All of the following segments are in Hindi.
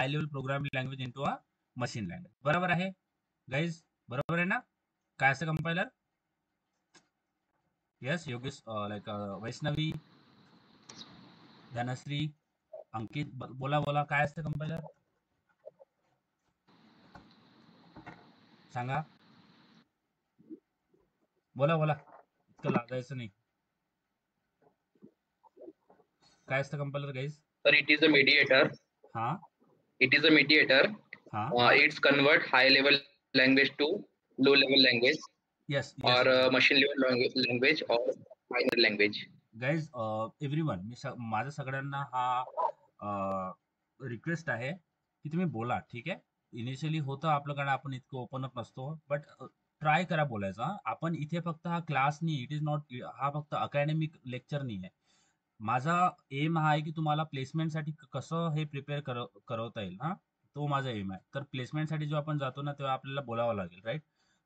Hi level programming language into a machine language. बरोबर आहे गाईज? बरोबर आहे ना? काय असतं compiler? Yes Yogesh, like Vaishnavi, Dhanashree, Ankit, बोला बोला काय असतं कंपायलर? सांगा, बोला बोला, इतकं लाजायचं नाही. काय असतं compiler guys? Sir, it is a mediator. हा It is a mediator. हा It's convert high level language to low level language yes or yes yes machine level language or binary language. Guys, everyone, माझं सगळ्यांना हा रिक्वेस्ट आहे की तुम्ही बोला, ठीक आहे? इनिशियली होतं आपल्याकडे, आपण इतकं ओपन अप नसतो, बट ट्राय करा बोलायचा. आपण इथे फक्त हा क्लास नाही, इट इज नॉट, हा फक्त अकॅडमिक लेक्चर नाही आहे. माझा एम हा आहे की तुम्हाला प्लेसमेंटसाठी कसं हे प्रिपेअर करवता येईल, हा तो माझा एम आहे. तर प्लेसमेंटसाठी जेव्हा आपण जातो ना, तेव्हा आपल्याला बोलावं लागेल, राईट?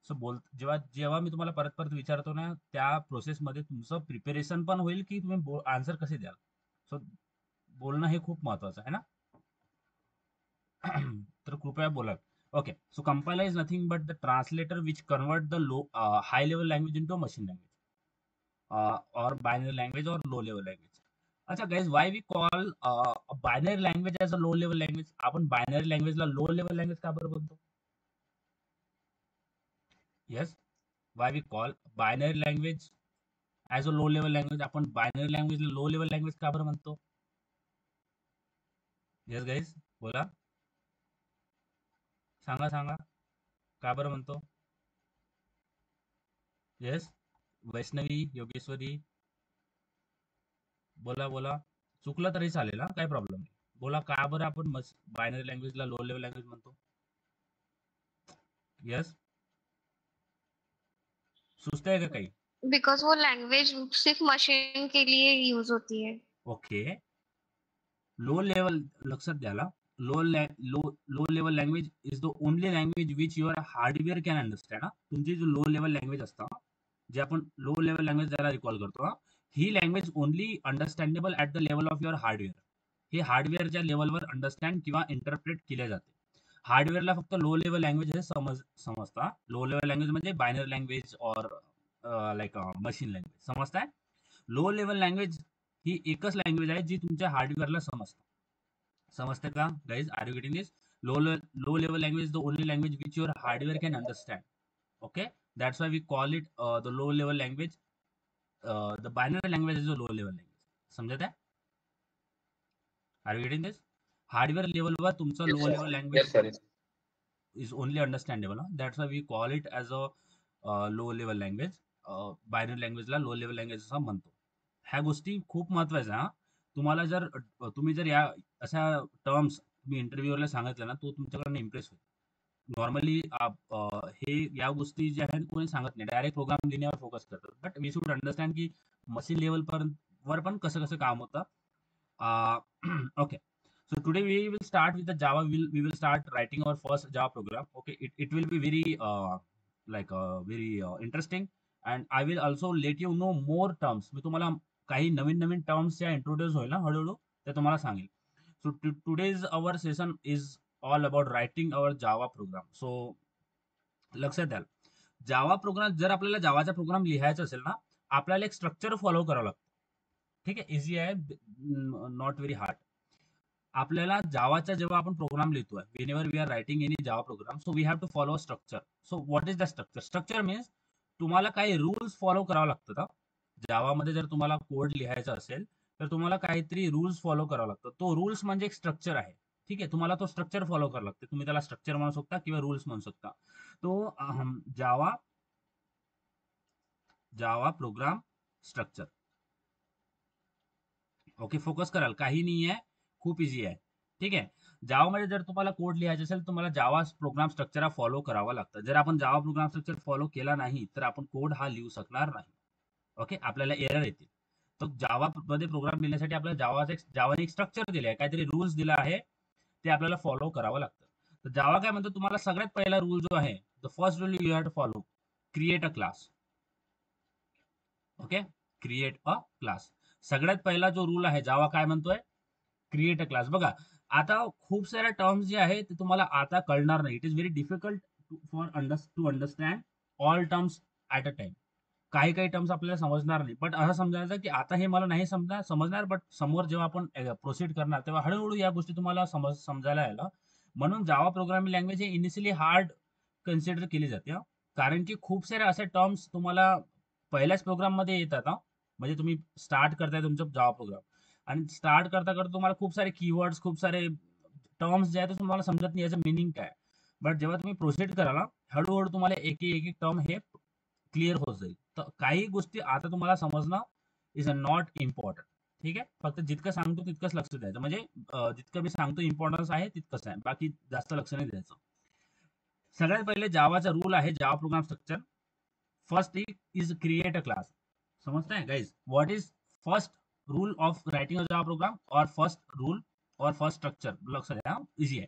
सो जेव्हा जेव्हा मी तुम्हाला परत परत विचारतो ना, त्या प्रोसेसमध्ये तुमचं प्रिपेरेशन पण होईल की तुम्ही आन्सर कसे द्याल. सो बोलणं हे खूप महत्वाचं आहे ना. तर कृपया बोला. Okay, so compiler is nothing but the translator which convert the high level language into machine language और बायनरी लँग्वेज और लो लेवल लँग्वेज. अच्छा guys, why we call binary language as a low level language? आपण बायनरी लँग्वेजला लो लेवल लँग्वेज का बरं बोलतो? Yes, why we call binary language as a low level language? आपण बायनरी लँग्वेजला लो लेवल लँग्वेज का बरं म्हणतो? येस गाईज, बोला, सांगा सांगा, का बरं म्हणतो? येस, वैष्णवी, योगेश्वरी, बोला बोला, चुकलं तरी चालेल, हा काही प्रॉब्लेम नाही. बोला, का बरं आपण बायनरी लँग्वेजला लो लेवल लँग्वेज म्हणतो? येस, सुचतंय का काही? बिकॉज वो लैंग्वेज सिर्फ मशीन के लिए यूज होती है. ओके, लो लेवल, लक्षात द्याला, low low low level language is the only language which your hardware can understand. तुमची जो लो लेवल लँग्वेज असतं, जे आपण लो लेवल लँग्वेज ज्याला रिकॉल करतो, ही language only understandable at the level of your hardware. हे हार्डवेअरच्या लेवलवर अंडरस्टँड किंवा इंटरप्रेट केले जाते. हार्डवेअरला फक्त लो लेवल लँग्वेज हे समजता. लो लेवल लँग्वेज म्हणजे binary language or like machine language, समजताय? लो लेवल लँग्वेज ही एकच लँग्वेज आहे जी तुमच्या हार्डवेअरला समजते. समजते का guys? Are you getting this? Low level language is the only language which your hardware can understand. Okay, that's why we call it the low level language. The binary language is a low level language. समजत आहे? Are you getting this? Hardware लेवलवर तुमचं Yes, low sir. Level Yes, language sir. is only understandable. That's why we call it as a low level language. Binary लँग्वेजला लो लेवल लँग्वेज असं म्हणतो. ह्या गोष्टी खूप महत्वाच्या. हा, तुम्हाला जर तुम्ही जर या अशा टर्म्स तुम्ही इंटरव्ह्यूवरला सांगितलं ना, तो तुमच्याकडनं इम्प्रेस होईल. नॉर्मली हे या गोष्टी ज्या आहेत कोणी सांगत नाही, डायरेक्ट प्रोग्राम लिहिण्यावर फोकस करतात. बट वी शुड अंडरस्टँड की मशीन लेवल वर पण कसं कसं काम होतं. Okay, so today we will start with the Java. We will start writing our first Java program. Okay, it will be very very interesting, and I will also let you know more terms. मी तुम्हाला काही नवीन नवीन टर्म्स या इंट्रोड्यूस होईल ना हळूहळू, ते तुम्हाला सांगेल. So today's our session is all about writing our Java program. So लक्षात द्याल, जावा प्रोग्राम जर आपल्याला जावाचा प्रोग्राम लिहायचा असेल ना, आपल्याला एक स्ट्रक्चर फॉलो करावं लागतं. ठीक आहे, इझी आहे, नॉट व्हेरी हार्ड. आपल्याला जावाचा जेव्हा आपण प्रोग्राम लिहितोय, whenever we are writing any Java program, so we have to follow a structure. So what is the structure? Structure means तुम्हाला काही रूल्स फॉलो करावं लागतं. जावामध्ये जर तुम्हाला कोड लिहायचा असेल तर तुम्हाला काहीतरी रूल्स फॉलो करावं लागतं. तो रूल्स म्हणजे एक स्ट्रक्चर आहे. ठीक आहे, तुम्हाला तो स्ट्रक्चर फॉलो करावं लागतं. तुम्ही त्याला स्ट्रक्चर म्हणू शकता किंवा रूल्स म्हणू शकता. तो जावा प्रोग्राम स्ट्रक्चर. ओके, फोकस कराल, काही नाही आहे, खूप इझी आहे. ठीक आहे, जावामध्ये जर तुम्हाला कोड लिहायचा असेल तुम्हाला जावा प्रोग्राम स्ट्रक्चर हा फॉलो करावा लागतं. जर आपण जावा प्रोग्राम स्ट्रक्चर फॉलो केला नाही तर आपण कोड हा लिहू शकणार नाही. ओके, आपल्याला एरर येतील. तर जावा मध्ये प्रोग्राम लिहिण्यासाठी आपल्याला जावाने एक स्ट्रक्चर दिले आहे, काहीतरी रूल्स दिला आहे, ते आपल्याला फॉलो करावं लागतं. तर जावा काय म्हणतो, तुम्हाला सगळ्यात पहिला रूल जो आहे, the first rule you have to follow, create a class. Okay, create a class. सगळ्यात पहिला जो रूल आहे, जावा काय म्हणतोय, क्रिएट अ क्लास. बघा, आता खूप साऱ्या टर्म्स जे आहेत ते तुम्हाला आता कळणार नाही. It is very difficult to understand all terms at a time. काही काही टर्म्स आपल्याला समजणार नाही, बट असं समजायचं की आता हे मला नाही समजणार, बट समोर जेव्हा आपण प्रोसीड करणार तेव्हा हळूहळू या गोष्टी तुम्हाला समजायला यायला. म्हणून जावा प्रोग्रामिंग लँग्वेज हे इनिशियली हार्ड कन्सिडर केली जाते हं. कारण की खूप सारे असे टर्म्स तुम्हाला पहिल्याच प्रोग्राम मध्ये येतात हं. म्हणजे तुम्ही स्टार्ट करताय तुमचा जावा प्रोग्राम आणि स्टार्ट करता करता तुम्हाला खूप सारे कीवर्ड्स, खूप सारे टर्म्स जे आहेत ते तुम्हाला समजत नाही याचं मिनिंग काय. बट जेव्हा तुम्ही प्रोसीड कराल ना, हळूहळू तुम्हाला एक एक टर्म हे क्लिअर होत जाईल. तर काही गोष्टी आता तुम्हाला समजणं इज अ नॉट इम्पॉर्टंट. ठीक आहे, फक्त जितकं सांगतो तितकंच लक्ष द्यायचं. म्हणजे जितकं मी सांगतो इम्पॉर्टन्स आहे तितकंच आहे, बाकी जास्त लक्ष नाही द्यायचं. सगळ्यात पहिले जावाचा रूल आहे, Java program structure. First is create a class. समजताय guys? What is first rule of writing a Java program or first rule or first structure? लक्ष द्या, इझी आहे.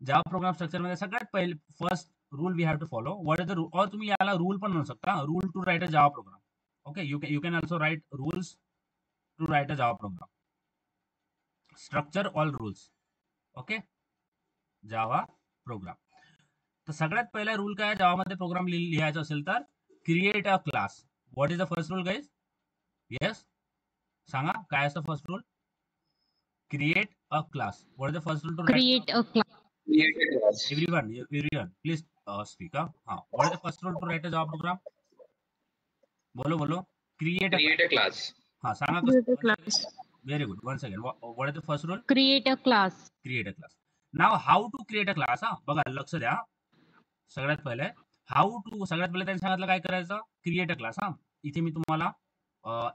जावा प्रोग्राम स्ट्रक्चर मध्ये सगळ्यात पहिले first rule we have to follow. What is the rule? और तुम्ही याला रूल पण म्हणू शकता, rule to write a Java program. Okay, you can also write rules to write a Java program. Structure all rules. Okay, Java program. तर सगळ्यात पहिला रूल काय जावा मध्ये प्रोग्राम लिहायचा असेल तर create a class. What is the first rule guys? Yes, सांगा काय असतं first rule? Create a class. What is the first rule to write? Create a class. Create a class. everyone please speak. What is the first rule to write a Java program? बोलो बोलो. Create a class. Create a class. हाँ, सांगा Create a कसं. class. Very good. Once again, what is the first rule? Create a class. Create a class. Now how to create a class? हा बघा, लक्ष द्या. सगळ्यात पहिले सगळ्यात पहिले त्यांनी सांगितलं काय करायचं, क्रिएट अ क्लास. हा, इथे मी तुम्हाला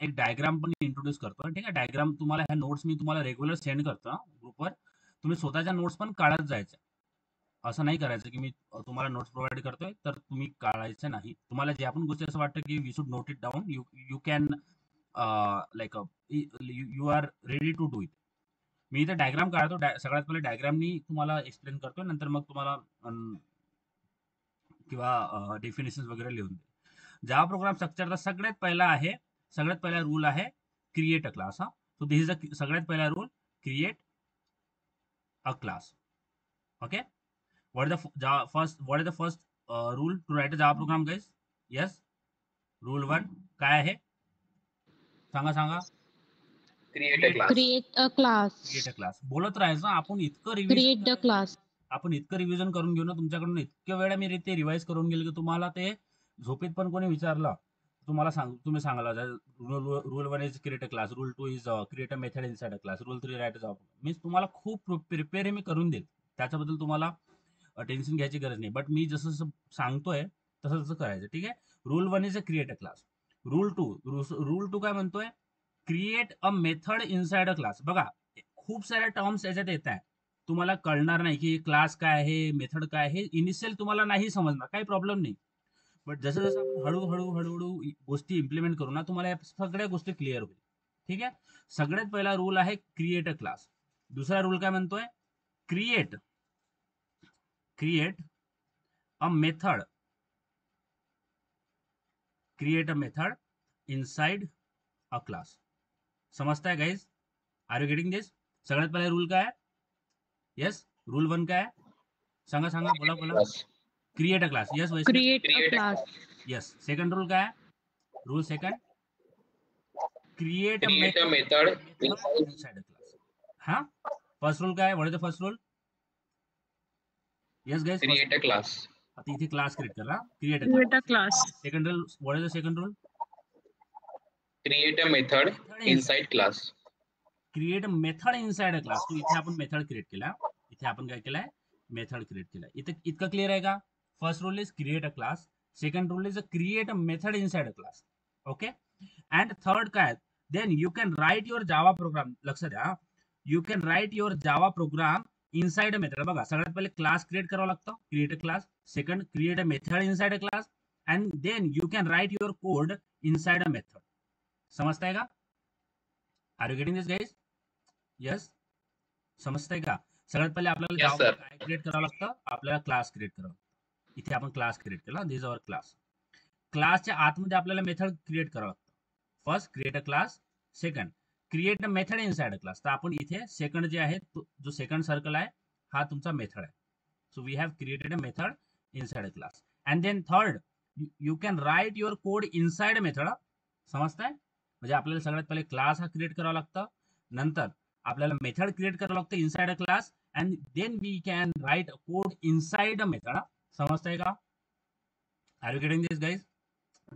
एक डायग्राम पण इंट्रोड्यूस करतो. ठीक आहे, डायग्राम तुम्हाला ह्या नोट्स मी तुम्हाला रेग्युलर सेंड करतो ग्रुपवर. तुम्ही स्वतःच्या नोट्स पण काढत जायच्या. असं नाही करायचं की मी तुम्हाला नोट्स प्रोव्हाइड करतोय तर तुम्ही काढायचं नाही. तुम्हाला जे आपण गोष्टी असं वाटतं की we should note it down, you can like you are ready to do it. मी इथे डायग्राम काढतो. सगळ्यात पहिले डायग्रामनी तुम्हाला एक्सप्लेन करतो, नंतर मग तुम्हाला किंवा डेफिनेशन वगैरे लिहून दे. जावा प्रोग्राम स्ट्रक्चरचा सगळ्यात पहिला रूल आहे क्रिएट अ क्लास. हा, सो दिस इज सगळ्यात पहिला rule, create a class. Okay, what is the first rule to write a Java program, guys? Yes, rule 1 काय आहे? सांगा. Create a class. Create a class. Create a class. बोलत राहायचं. आपण Create the class. इतकं रिव्हिजन करून घेऊ ना, तुमच्याकडून इतक्या वेळा मी ते रिवाइज करून गेलो की तुम्हाला ते झोपेत पण कोणी विचारलं तुम्ही सांगायला rule 1 is create a class, rule 2 is create a method inside a class, rule 3 right a job. Means तुम्हाला खूप प्रिपेअर मी करून देईल, त्याच्याबद्दल तुम्हाला टेन्शन घ्यायची गरज नाही. बट मी जसं जसं सांगतोय तसं तसं करायचं. ठीक आहे, rule 1 is a create a class. Rule two काय म्हणतोय? Create a method inside a class. बघा, खूप साऱ्या टर्म्स याच्यात येत आहे, तुम्हाला कळणार नाही की क्लास काय आहे, मेथड काय आहे. इनिशियल तुम्हाला नाही समजणार, काही प्रॉब्लेम नाही. बट जसं जसं आपण हळूहळू गोष्टी इम्प्लिमेंट करू ना, तुम्हाला या सगळ्या गोष्टी क्लिअर होईल. ठीक आहे, सगळ्यात पहिला रूल आहे क्रिएट अ क्लास. दुसरा रूल काय म्हणतोय? Create a method inside a class. समजताय guys? Are you getting this? सगळ्यात पहिला रूल काय आहे? येस, रूल 1 काय आहे? सांगा बोला. Class. Create a class. Yes Vaishnav. Create a Create a class. class. Yes. Second rule काय आहे? Rule second, create a Create a method method inside. Inside a class. हा, फर्स्ट रूल काय आहे? What is the first rule? Yes guys, Create a class. आता इथे क्लास क्रिएट करा. Create a Create a class. class. Second rule, what is the second rule? Create a method inside class. Create method inside a class. तो इथे आपण मेथड क्रिएट केला. इथे आपण काय केलंय? मेथड क्रिएट केला. इथे इतकं क्लिअर आहे का? First rule is create a class, second rule is create a method inside a class. Okay, and third काय? Then you can write your Java program. लक्ष द्या, you can write your Java program inside a method. बघा, सगळ्यात पहिले क्लास क्रिएट करावं लागतं, create a class. Second, create a method inside a class, and then you can write your code inside a method. समजताय का? Are you getting this guys? Yes, समजतंय का? सगळ्यात पहिले आपल्याला Yes, जावा sir. काय क्रिएट करावं लागतं? आपल्याला क्लास क्रिएट करावं लागतं. इथे आपण क्लास क्रिएट केला, दिस अवर क्लास. क्लासच्या आतमध्ये आपल्याला मेथड क्रिएट करावं लागतं. First create a class, second create a method inside a class. तर आपण इथे सेकंड जे आहे जो सेकंड सर्कल आहे हा तुमचा मेथड आहे. So we have created a method inside a class. And then third, you can write your code inside method. समजताय? म्हणजे आपल्याला सगळ्यात पहिले क्लास हा क्रिएट करावा लागतं, नंतर आपल्याला मेथड क्रिएट करावं लागतं inside a class, and then we can write code inside a method. समजताय का? Are you getting this guys?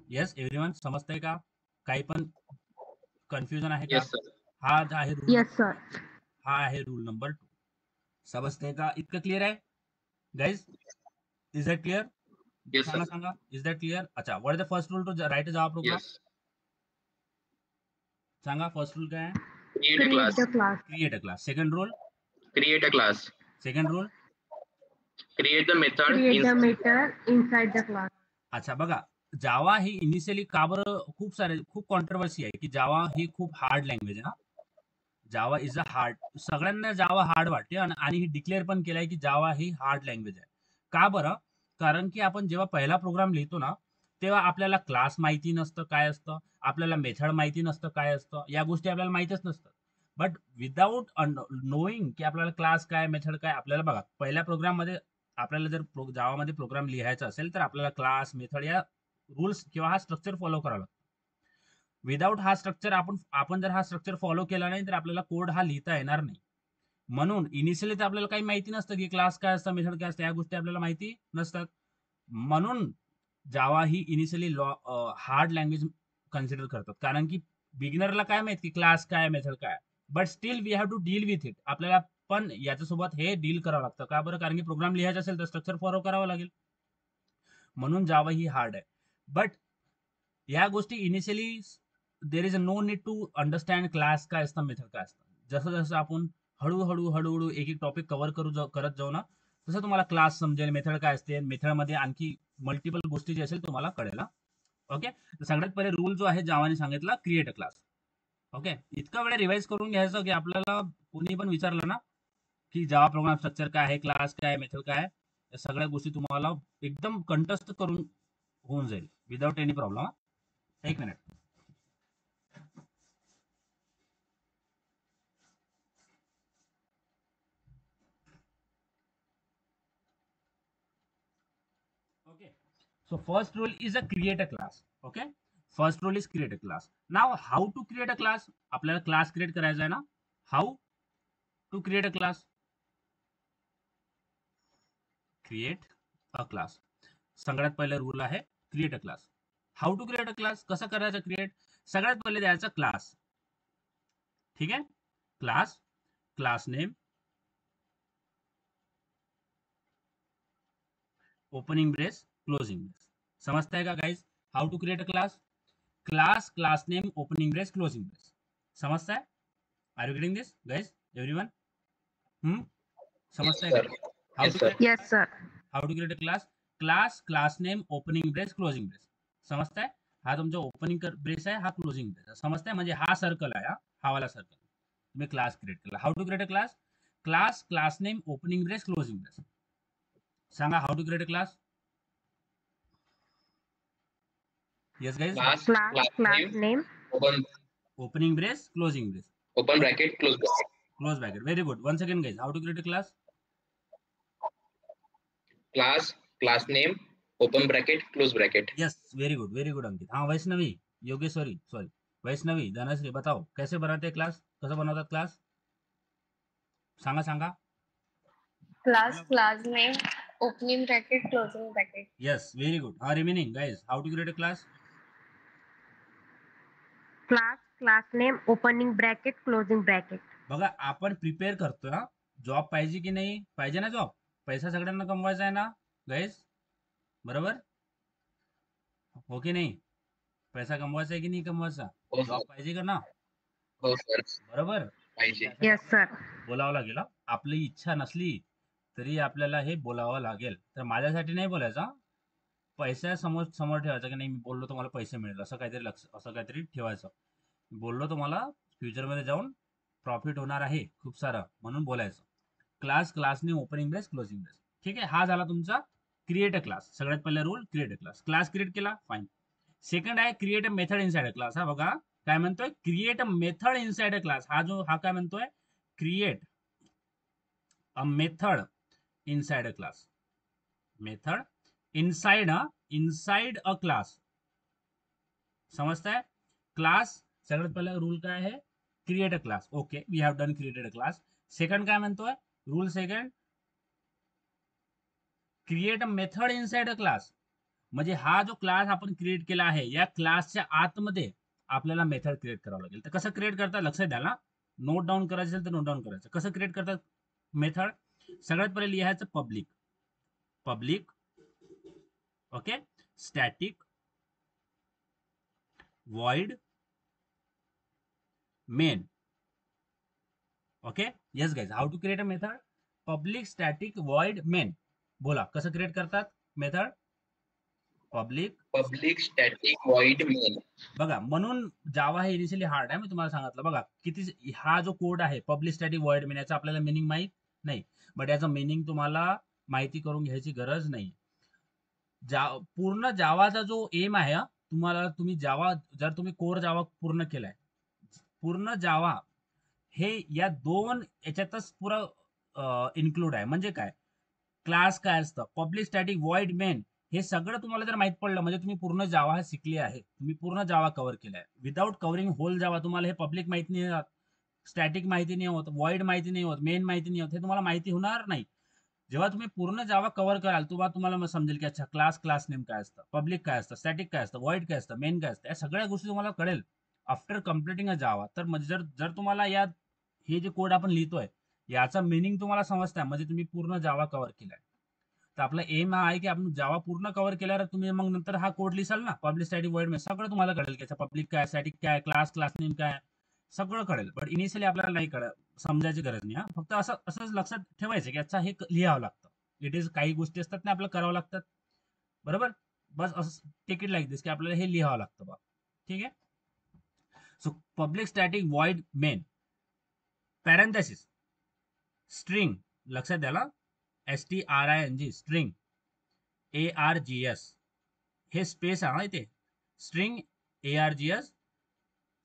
Yes everyone, समजताय का? काही पण कन्फ्युजन आहे का? Yes, sir. हा आहे रूल. Yes, sir. हा आहे रूल नंबर 2. समजतंय का? इतकं क्लिअर आहे guys? Is that clear? Yes, sir. सांगा सांगा, इज दॅट क्लिअर? अच्छा, what is the first rule to write a Java program? Yes. सांगा, फर्स्ट रूल काय आहे? Create a Create class. the class. Create a class. Second rule? Create a class. Second rule? Create the method Create the inside. method inside the class. अच्छा बघा, जावा ही इनिशियली का बरं खूप कॉन्ट्रोवर्सी आहे की जावा ही खूप हार्ड लँग्वेज आहे. ना, जावा इज अ हार्ड, सगळ्यांना जावा हार्ड वाटते आणि ही डिक्लेअर पण केलंय की जावा ही हार्ड लँग्वेज आहे. का बरं? कारण की आपण जेव्हा पहिला प्रोग्राम लिहितो ना, तेव्हा आपल्याला क्लास माहिती नसतं काय असतं, आपल्याला मेथड माहिती नसतं काय असतं, या गोष्टी आपल्याला माहितच नसतात. बट विदाऊट नोईंग की आपल्याला क्लास काय मेथड काय, आपल्याला बघा पहिल्या प्रोग्राममध्ये आपल्याला जर जावामध्ये प्रोग्राम लिहायचा असेल तर आपल्याला क्लास मेथड या रूल्स किंवा हा स्ट्रक्चर फॉलो करावा लागतो. विदाऊट हा स्ट्रक्चर आपण जर हा स्ट्रक्चर फॉलो केला नाही तर आपल्याला कोड हा लिहिता येणार नाही. म्हणून इनिशियली तर आपल्याला काही माहिती नसतं की क्लास काय असतं, मेथड काय असतं, या गोष्टी आपल्याला माहिती नसतात. म्हणून जावा ही इनिशियली हार्ड लँग्वेज कन्सिडर करतात, कारण की बिगिनरला काय माहिती की क्लास काय मेथड काय, but still we have to deal with it. आपल्याला पण याच्यासोबत हे डील करावं लागतं. का बरं? कारण की प्रोग्राम लिहायचा असेल तर स्ट्रक्चर फॉलो करावं लागेल. म्हणून जावा ही हार्ड आहे. बट या गोष्टी initially there is a no need to understand class काय असतं, मेथड काय असतं. जसं जसं आपण हळूहळू एक एक टॉपिक कव्हर करत जाऊ ना, तसं तुम्हाला क्लास समजेल, मेथड काय असते, मेथडमध्ये आणखी मल्टिपल गोष्टी जे असेल तुम्हाला कळेल. ओके, तर सगळ्यात पहिले रूल जो आहे जावाने सांगितला, क्रिएट अ क्लास. ओके, इतका वेळ रिवाइज करून घ्यायचं की आपल्याला कोणी पण विचारलं ना की जावा प्रोग्राम स्ट्रक्चर काय आहे, क्लास काय, मेथड काय, या सगळ्या गोष्टी तुम्हाला एकदम कंठस्थ करून होऊन जाईल विदाउट एनी प्रॉब्लेम. एक minute. Okay, so first rule is a create a class. Okay, first rule is create a class. Now how to create a class? आपल्याला क्लास क्रिएट करायचा आहे ना, how to create a class? Create a class. सगळ्यात पहिले रूल आहे create a class. How to create a class, कसं करायचं क्रिएट? सगळ्यात पहिले द्यायचा क्लास. ठीक आहे, class, class name, opening brace, closing brace. समजताय का guys? How to create a class? Class, class name, opening brace, closing brace. समजताय? Are you getting this guys, everyone? Yes, समजताय sir. का? How Yes, to sir. Create, Yes, sir. How to create a class? Class, class name, opening brace, closing brace. समजताय? हा तुमचा ओपनिंग ब्रेस आहे, हा क्लोजिंग ब्रेस आहे. समजताय? म्हणजे हा सर्कल आहे, हा वाला सर्कल. तुम्ही क्लास क्रिएट केला. How to create a class? Class, class name, opening brace, closing brace. सांगा, how to create a class? Yes guys? Class, Class, class class name, name. Opening brace, closing brace, open bracket, close bracket. Close bracket. Very good. Once again guys, how to create a class? Class, class name, open bracket, close bracket. Yes, very good, very good अंकित. हाँ वैष्णवी, योगेश्वरी, सॉरी, वैष्णवी, धनश्री, बताओ कैसे बनाते हैं क्लास, कसं बनवतात क्लास? सांगा सांगा. Class, class name, opening bracket, closing bracket. Yes, very good. हाँ remaining guys, how to create a class? Class, class name, opening bracket, closing bracket. बघा आपण प्रिपेअर करतो ना, जॉब पाहिजे की नाही पाहिजे ना, जॉब, पैसा सगळ्यांना कमवायचा आहे ना गाइस, बरोबर हो की नाही? पैसा कमवायचा आहे की नाही कमवायचा? हो जॉब sir. पाहिजे का ना, हो sir. बरोबर? पाहिजे. Yes, sir. बोलावं लागेल. आपली इच्छा नसली तरी आपल्याला हे बोलावं लागेल. तर माझ्यासाठी नाही बोलायचं, पैसा समोर समोर ठेवायचा की नाही, मी बोललो तुम्हाला पैसे मिळेल असं काहीतरी असं काहीतरी ठेवायचं. बोललो तुम्हाला फ्युचरमध्ये जाऊन प्रॉफिट होणार आहे खूप सारं, म्हणून बोलायचं. Class, class name opening brace, closing brace. ठीक आहे, हा झाला तुमचा क्रिएट अ क्लास. सगळ्यात पहिला rule create a class. Class create केला, फाईन. सेकंड आहे create a method inside a class. हा बघा, काय म्हणतोय, create a method inside a class. हा काय म्हणतोय, create a method inside a class. Method inside a class. समजताय. क्लास सगळ्यात पहिला रूल काय आहे, create a class. Okay, we have done created a class. Second काय म्हणतोय, rule second, create a method inside a class. म्हणजे हा जो क्लास आपण क्रिएट केला आहे, या क्लासच्या आतमध्ये आपल्याला मेथड क्रिएट करावं लागेल. तर कसं क्रिएट करतात लक्षात द्या ना, नोट डाऊन करायचं असेल तर नोट डाऊन करायचं. कसं क्रिएट करतात मेथड, सगळ्यात पहिले लिहायचं public. Public, okay, static void main. Okay, yes guys, how to create a method, public static void main. बोला कसं क्रिएट करतात method, public static void main. बघा म्हणून जावा हे इनिशियली हार्ड आहे. मी तुम्हाला सांगितलं बघा किती, हा जो कोड आहे पब्लिक स्टॅटिक void main, याचा आपल्याला मिनिंग माहित नाही, बट याचं मिनिंग तुम्हाला माहिती करून घ्यायची गरज नाही. पूर्ण जावाचा जो एम आहे, तुम्ही जावा, जर तुम्ही कोर जावा पूर्ण केलाय, पूर्ण जावा हे या दोन याच्यातच पुरं इन्क्लूड आहे. म्हणजे काय, क्लास काय असतं, पब्लिक स्टॅटिक व्हॉइड मेन, हे सगळं तुम्हाला जर माहित पडलं म्हणजे तुम्ही पूर्ण जावा शिकले आहे, तुम्ही पूर्ण जावा कव्हर केलाय. विदाउट कव्हरिंग होल जावा तुम्हाला हे पब्लिक माहिती नाही होत, स्टॅटिक माहिती नाही होत, व्हॉइड माहिती नाही होत, मेन माहिती नाही होत, हे तुम्हाला माहिती होणार नाही. जेव्हा तुम्ही पूर्ण जावा कव्हर कराल तेव्हा तुम्हाला समजेल की अच्छा क्लास नेम काय असतं, पब्लिक काय असतं, स्टॅटिक काय असतं, व्हॉइड काय असतं, मेन काय असतं, या सगळ्या गोष्टी तुम्हाला कळेल आफ्टर कम्प्लिटिंग अ जावा. तर जर जर तुम्हाला या हे जे कोड आपण लिहितोय याचा मिनिंग तुम्हाला समजताय म्हणजे तुम्ही पूर्ण जावा कव्हर केलाय. तर आपला एम हा आहे की आपण जावा पूर्ण कव्हर केल्यावर तुम्ही मग नंतर हा कोड लिहिसाल ना, पब्लिक स्टॅटिक व्हॉइड मेन, सगळं तुम्हाला कळेल की पब्लिक काय, स्टॅटिक काय, क्लास नेम काय, सगळं कळेल. बट इनिशियली आपल्याला नाही समजायची गरज नाही. फक्त असंच लक्षात ठेवायचं की अच्छा हे लिहावं लागतं. इट इज काही गोष्टी असतात ना आपल्याला करावं लागतात, बरोबर. बस असं टेक इट लाईक दिस की आपल्याला हे लिहावं लागतं बा. ठीक आहे. So public static void main, parenthesis, string, लक्षात द्या ना, STRING, स्ट्रिंग, ARGS, हे स्पेस आहे इथे, string ARGS,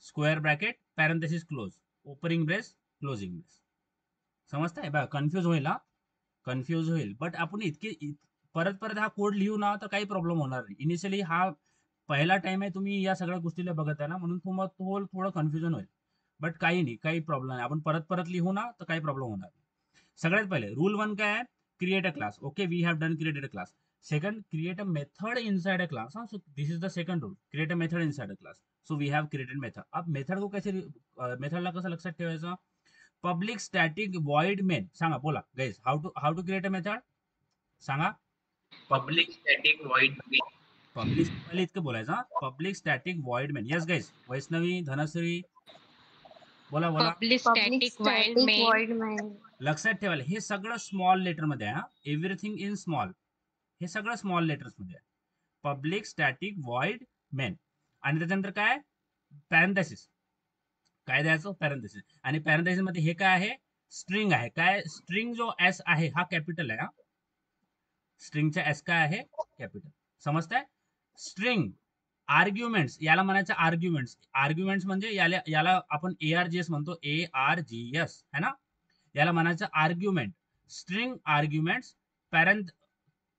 square bracket, parenthesis close, opening brace, closing brace. समजताय बघा, कन्फ्यूज होईल हा, कन्फ्यूज होईल. बट आपण परत परत हा कोड लिहू ना तर काही प्रॉब्लेम होणार नाही. इनिशियली हा पहिला टाइम आहे तुम्ही या सगळ्या गोष्टीला बघत आहे ना, म्हणून तुम्हाला थोडं कन्फ्युजन होईल. बट काही नाही, काही प्रॉब्लेम नाही. आपण परत परत लिहू ना तर काही प्रॉब्लेम होणार नाही. सगळ्यात पहिले रूल 1 काय आहे, create a class. Okay, we have done created a class. Second, create a method inside a class. So this is the second rule, create a method inside a class. So we have created method. अब मेथड को कैसे, मेथडला कसं लक्षात ठेवायचं, पब्लिक स्टॅटिक व्हॉइड मेन. सांगा, बोला guys, how to create a method, सांगा. Public static void main. Public पहिले इतकं बोलायचं, public static void main. Yes guys, Vaishnavi, Dhanashree, बोला बोला. Public Public static void static main. void main. लक्षात ठेवायला हे सगळं स्मॉल लेटर मध्ये आहे. एव्हरीथिंग इन स्मॉल, हे सगळं स्मॉल लेटर्स मध्ये आहे. Public static void main. आणि त्याच्यानंतर काय, पॅरेंथेसिस. काय द्यायचं, पॅरेंथेसिस. आणि पॅरेंथेसिस मध्ये हे काय आहे, स्ट्रिंग आहे. काय, स्ट्रिंग जो एस आहे हा कॅपिटल आहे. स्ट्रिंगचा एस काय आहे, कॅपिटल. समजताय. स्ट्रिंग आर्ग्युमेंट्स, याला म्हणायचं आर्ग्युमेंट्स. आर्ग्युमेंट्स म्हणजे याला आपण ARGS म्हणतो, ARGS है ना, याला म्हणायचं argument. String arguments, parent,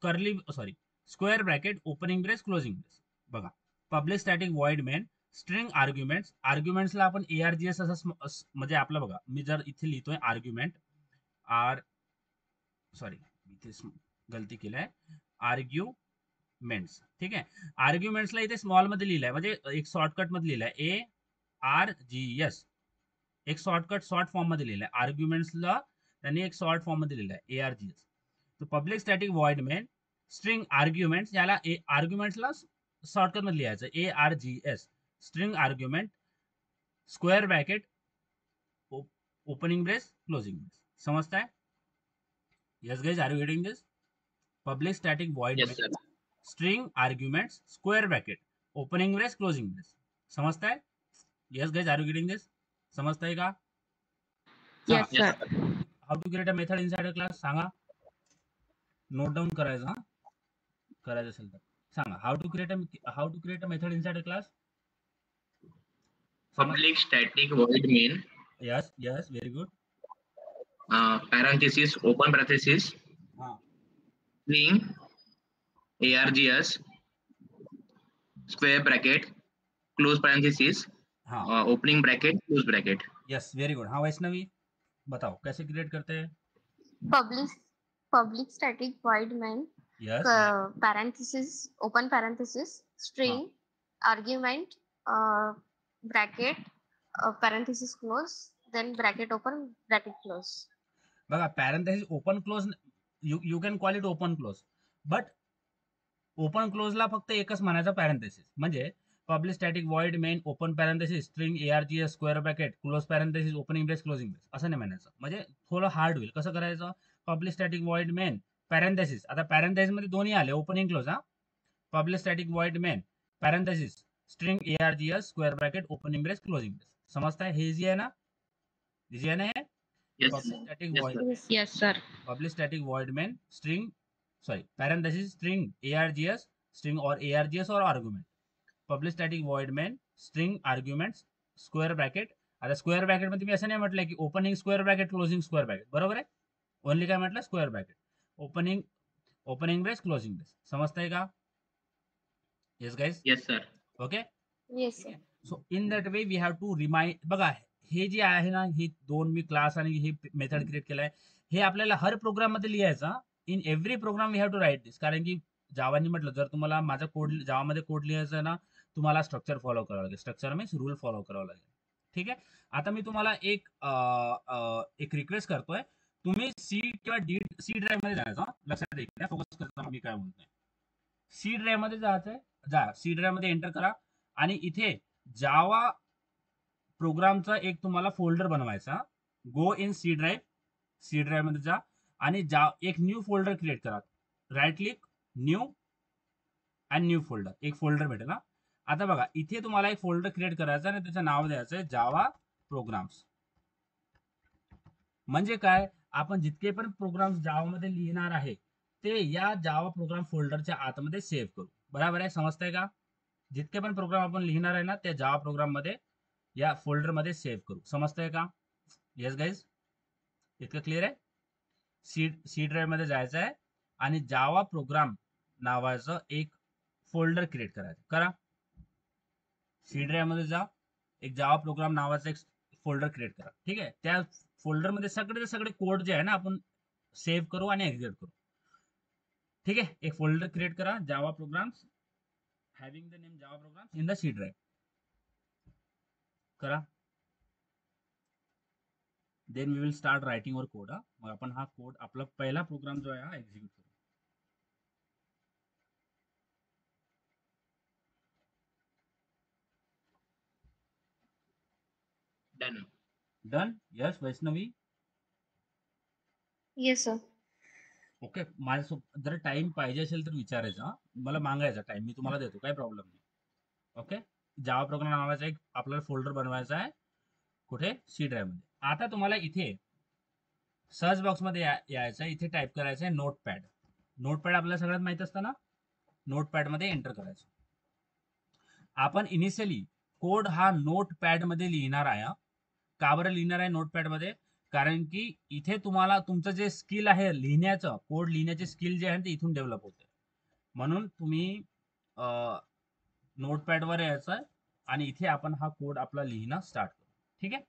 curly, sorry, square bracket, opening brace, closing brace. बघा, public static void main, string arguments. आर्ग्युमेंट्सला आपण ARGS असं, म्हणजे आपलं बघा, मी जर इथे लिहितोय आर्ग्युमेंट, सॉरी इथे गलती केलाय, आर्ग्युमेंट्स. ठीक आहे. आर्ग्युमेंट्सला इथे स्मॉल मध्ये लिहिलंय, म्हणजे एक शॉर्टकट मध्ये लिहिलंय, ARGS, एक शॉर्ट फॉर्म मध्ये लिहिलंय. आर्ग्युमेंट्सला त्यांनी एक शॉर्ट फॉर्म मध्ये लिहिलंय, ARGS. तो public static void main, string arguments, याला आर्ग्युमेंट्सला शॉर्टकट मध्ये लिहायचं, ARGS, string argument, square bracket, opening brace, closing brace. समजताय. Yes guys, are you getting this. Public static void yes main, sir. String arguments, square bracket, opening brace, closing brace. समजताय. Yes guys, are you getting this. समजताय का. Yes, yes sir. Sir. How to create a method inside a class, सांगा. नोट डाऊन करायचं, करायचं असेल तर सांगा. How to create a method inside a class, public static void main, yes yes very good. parenthesis, open parenthesis, हा string args, square bracket, close parenthesis, हा opening bracket, close bracket. Yes very good. हाँ वैष्णवी बताओ कैसे क्रिएट करते हैं. public static void main yes parenthesis open parenthesis string argument bracket parenthesis close then bracket open bracket close. बघा parenthesis open close you can call it open close, but open क्लोजला फक्त एकच म्हणायचं पॅरेंथेसिस. म्हणजे public static void main open parenthesis string ARGS square bracket close parenthesis opening brace closing brace असं नाही म्हणायचं. म्हणजे थोडं हार्ड होईल. कसं करायचं, public static void main parenthesis. आता पॅरेंथेसिस मध्ये दोन्ही आले ओपनिंग क्लोज. हा public static void main parenthesis string ARGS square bracket opening brace closing brace. समजताय हे इझी आहे ना, इझी आहे ना हे. Yes, Public static yes, void, sir. Yes. Yes, sir. public static void main string, sorry, parenthesis string ARGS string or ARGS or argument. Public static void main string arguments square bracket. आता स्क्वेअर ब्रॅकेट मध्ये मी असं नाही म्हटलं की opening square bracket closing square bracket, बरोबर आहे. ओनली काय म्हटलं square bracket opening brace closing brace. समजताय का. Yes guys. Yes, sir. Okay. Yes sir. So in that way we have to remind. बघा हे जे आहे ना, हे दोन मी क्लास आणि हे मेथड क्रिएट केलाय, हे आपल्याला हर प्रोग्राम मध्ये लिहायचा. In every program we have to write this. कारण की जावानी म्हटलं जर तुम्हाला माझा कोड जावामध्ये कोड लिहायचा ना, तुम्हाला स्ट्रक्चर फॉलो करावं लागेल. स्ट्रक्चर मीन्स रूल फॉलो करावं लागेल. ठीक आहे. आता मी तुम्हाला एक रिक्वेस्ट करतोय, तुम्ही सी किंवा सी ड्राईव्ह मध्ये जायचं. लक्षात येईल फोकस करताना मी काय म्हणतोय. सी ड्राईव्ह मध्ये जायचंय, जा सी ड्राईव्ह मध्ये एंटर करा आणि इथे जावा प्रोग्रामचा एक तुम्हाला फोल्डर बनवायचा. गो इन सी ड्राईव्ह मध्ये जा आणि एक न्यू फोल्डर क्रिएट करा. Right click new and new folder, एक फोल्डर भेटेल ना. आता बघा इथे तुम्हाला एक फोल्डर क्रिएट करायचा आणि त्याचं नाव द्यायचं आहे जावा प्रोग्राम्स. म्हणजे काय, आपण जितके पण प्रोग्राम्स जावामध्ये लिहिणार आहे ते या जावा प्रोग्राम फोल्डरच्या आतमध्ये सेव्ह करू. बरोबर आहे, समजतंय का. जितके पण प्रोग्राम आपण लिहिणार आहे ना, त्या जावा प्रोग्राम मध्ये या फोल्डर मध्ये सेव्ह करू. समजतंय का. येस गाईज, इतकं क्लिअर आहे. सी ड्राईव्ह मध्ये जायचं आहे आणि जावा प्रोग्राम नावाचं एक फोल्डर क्रिएट करायचं. करा. सी ड्राईव्ह मध्ये जा, एक जावा प्रोग्राम नावाचा एक फोल्डर क्रिएट करा. ठीक आहे. त्या फोल्डर मध्ये सगळे कोड जे आहे ना आपण सेव्ह करू आणि एक्झिट करू. ठीक आहे. एक फोल्डर क्रिएट करा Java programs having the name Java programs in the C drive. करा. Then we will start writing our code. मग आपण हा कोड आपला पहिला प्रोग्राम जो आहे हा एक्झिक्यूट करू. Done. Done. Yes Vaishnavi. Yes sir. Okay. माझ्यासोबत जर टाइम पाहिजे असेल तर विचारायचा. मला मागायचा टाइम, मी तुम्हाला देतो, काही प्रॉब्लेम नाही. ओके. जावा प्रोग्राम नावाचा एक आपल्याला फोल्डर बनवायचा आहे. कुठे, सी ड्राईव्ह मध्ये. आता तुम्हाला इथे सर्च बॉक्स मध्ये यायचं आहे. इथे टाईप करायचं आहे नोटपॅड. नोटपॅड आपल्याला सगळ्यात माहित असतं ना. नोटपॅड मध्ये एंटर करायचं. आपण इनिशियली कोड हा नोटपॅड मध्ये लिहिणार आहे. का बरं लिहिणार आहे नोटपॅड मध्ये, कारण की इथे तुम्हाला तुमचं जे स्किल आहे लिहिण्याचं, कोड लिहिण्याचे स्किल जे आहे ते इथून डेव्हलप होते. म्हणून तुम्ही नोटपॅड वर यायचं आहे आणि इथे आपण हा कोड आपला लिहिणं स्टार्ट करू. ठीक आहे.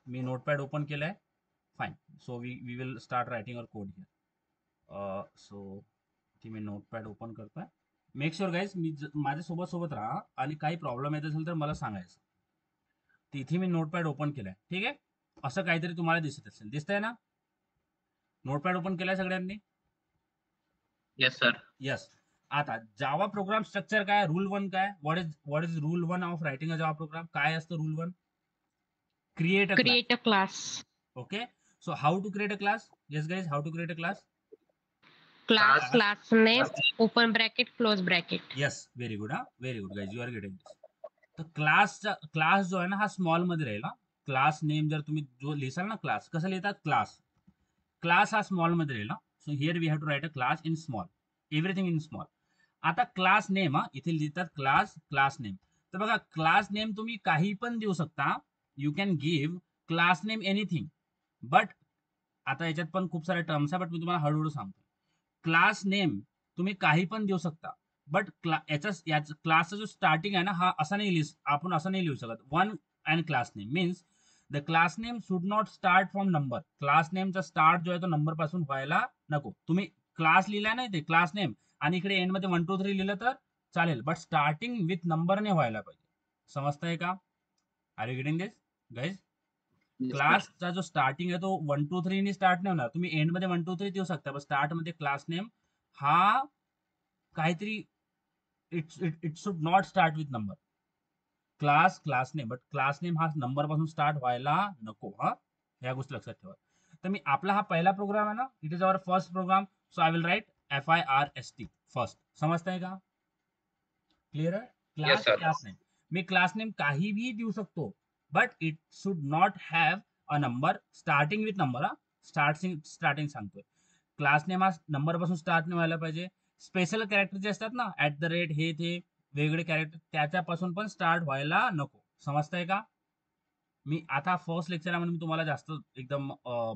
मी नोटपॅड ओपन केलाय. Fine. So we will start writing our code here. So इथे मी नोटपॅड ओपन करतोय. मेक शुअर गाईज माझ्या सोबत राहा आणि काही प्रॉब्लेम येत असेल तर मला सांगायचं. तिथे मी नोटपॅड ओपन केलाय. ठीक आहे. असं काहीतरी तुम्हाला दिसत असेल. दिसतंय ना. नोटपॅड ओपन केलाय सगळ्यांनी. Yes, sir. यस. आता जावा प्रोग्राम स्ट्रक्चर काय, रूल 1 काय, what is rule 1 of writing a Java program. काय असतं rule 1. Create a class. Create a class. Okay. So how to create a class. Yes guys, how to create a class. Class name, open bracket, close bracket. Yes, very good. हा very good guys, you are getting this. तर क्लास जो आहे ना हा स्मॉल मध्ये राहील. क्लास नेम जर तुम्ही जो लिहिसाल ना, क्लास कसं लिहितात, क्लास हा स्मॉल मध्ये राहील. So here we have to write a class in small, everything in small. आता क्लास नेम, इथे लिहितात क्लास नेम. तर बघा क्लास नेम तुम्ही काही पण देऊ शकता. You can give class name anything. But आता याच्यात पण खूप सारे टर्म्स आहे, बट मी तुम्हाला हळूहळू सांगतो. क्लास नेम तुम्ही काही पण देऊ शकता. बट याचा क्लासचा जो स्टार्टिंग आहे ना, हा असा नाही आपण असं नाही लिहू शकत. One and class name means the class name should not start from number. Class Nemcha start जो आहे तो नंबर पासून व्हायला नको. तुम्ही क्लास लिहिला नाही ते क्लास नेम आणि इकडे एंड मध्ये 1 2 3 लिहिलं तर चालेल, बट स्टार्टिंग विथ नंबरने व्हायला पाहिजे. समजतंय का? Are you getting this guys? Yes, sir. क्लासचा जो स्टार्टिंग आहे तो 1 2 3 ने स्टार्ट नाही होणार. तुम्ही एंड मध्ये 1 2 3 देऊ शकता, पण स्टार्ट मध्ये क्लास नेम हा काहीतरी it should not start with number. Class name, but class name हा नंबर पासून स्टार्ट व्हायला नको. हा, या गोष्टी लक्षात ठेवा. तर मी आपला हा पहिला प्रोग्राम आहे ना, it is our first program. So I will write FIRST first. समजतंय का? क्लिअर आहे? Yes, sir. क्लास नेम, मी क्लास नेम काही भी देऊ शकतो, but it should not have a number starting with number. हा, स्टार्टिंग सांगतोय. क्लास नेम हा नंबर पासून स्टार्ट नाही व्हायला पाहिजे. स्पेशल कॅरेक्टर जे असतात ना, @ हे ते वेगळे कॅरेक्टर, त्याच्यापासून पण स्टार्ट व्हायला नको. समजतंय का? मी आता फर्स्ट लेक्चर आहे म्हणून मी तुम्हाला जास्त एकदम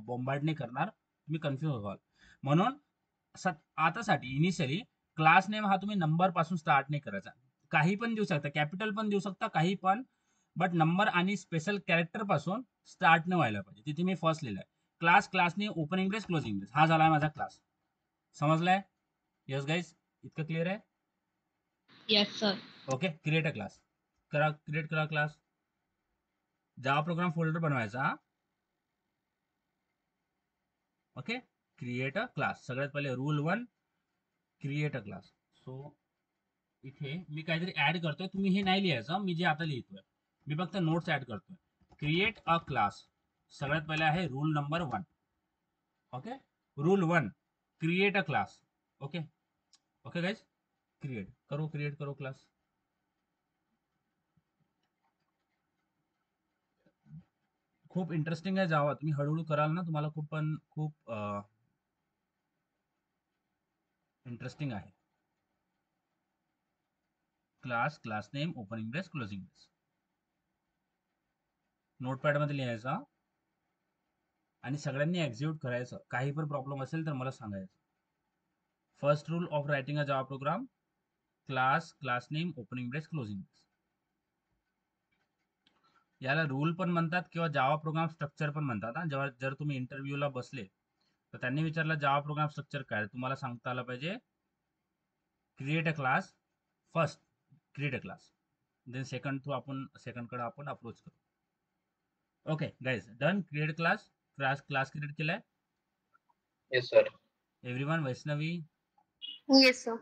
बॉम्बार्ड नाही करणार, तुम्ही कन्फ्युज व्हाल म्हणून. आतासाठी इनिशियली क्लास नेम हा तुम्ही नंबर पासून स्टार्ट नाही करायचा. काही पण देऊ शकता, कॅपिटल पण देऊ शकता, काही पण, बट नंबर आणि स्पेशल कॅरेक्टर पासून स्टार्ट नाही व्हायला पाहिजे. तिथे मी फर्स्ट लिहिलाय. क्लासने ओपनिंग ब्रेस क्लोजिंग ब्रेस, हा झाला माझा क्लास. समजलाय? यस गाईज, इतकं क्लिअर आहे? Yes, sir. Okay, create a class. Create करा क्लास. जावा प्रोग्राम फोल्डर बनवायचा. Okay, create a class. सगळ्यात पहिले rule 1, create a class. So इथे मी काहीतरी ऍड करतोय, तुम्ही हे नाही लिहायचं, मी जे आता लिहितोय, मी फक्त नोट्स ऍड करतोय. क्रिएट अ क्लास सगळ्यात पहिले आहे rule number 1. Okay, rule 1, create a class. Okay okay guys, create करो क्लास. खूप इंटरेस्टिंग आहे जावा, तुम्ही हळूहळू कराल ना, तुम्हाला खूप इंटरेस्टिंग आहे. Class name opening brace closing brace notepad मध्ये लिहायचा आणि सगळ्यांनी एक्झिक्यूट करायचं. काही पण प्रॉब्लेम असेल तर मला सांगायचं. First rule of writing a Java programme, class name opening brace closing brace. याला रूल पण म्हणतात किंवा जावा प्रोग्राम स्ट्रक्चर पण म्हणतात. जेव्हा जर तुम्ही इंटरव्ह्यूला बसले तर त्यांनी विचारलं जावा प्रोग्राम स्ट्रक्चर काय, तुम्हाला सांगता आलं पाहिजे create a class first, create a class, then सेकंडकडे आपण अप्रोच करू. Okay guys, done. Create class create केलाय. Yes, sir. Everyone, Vaishnavi, Yes, sir.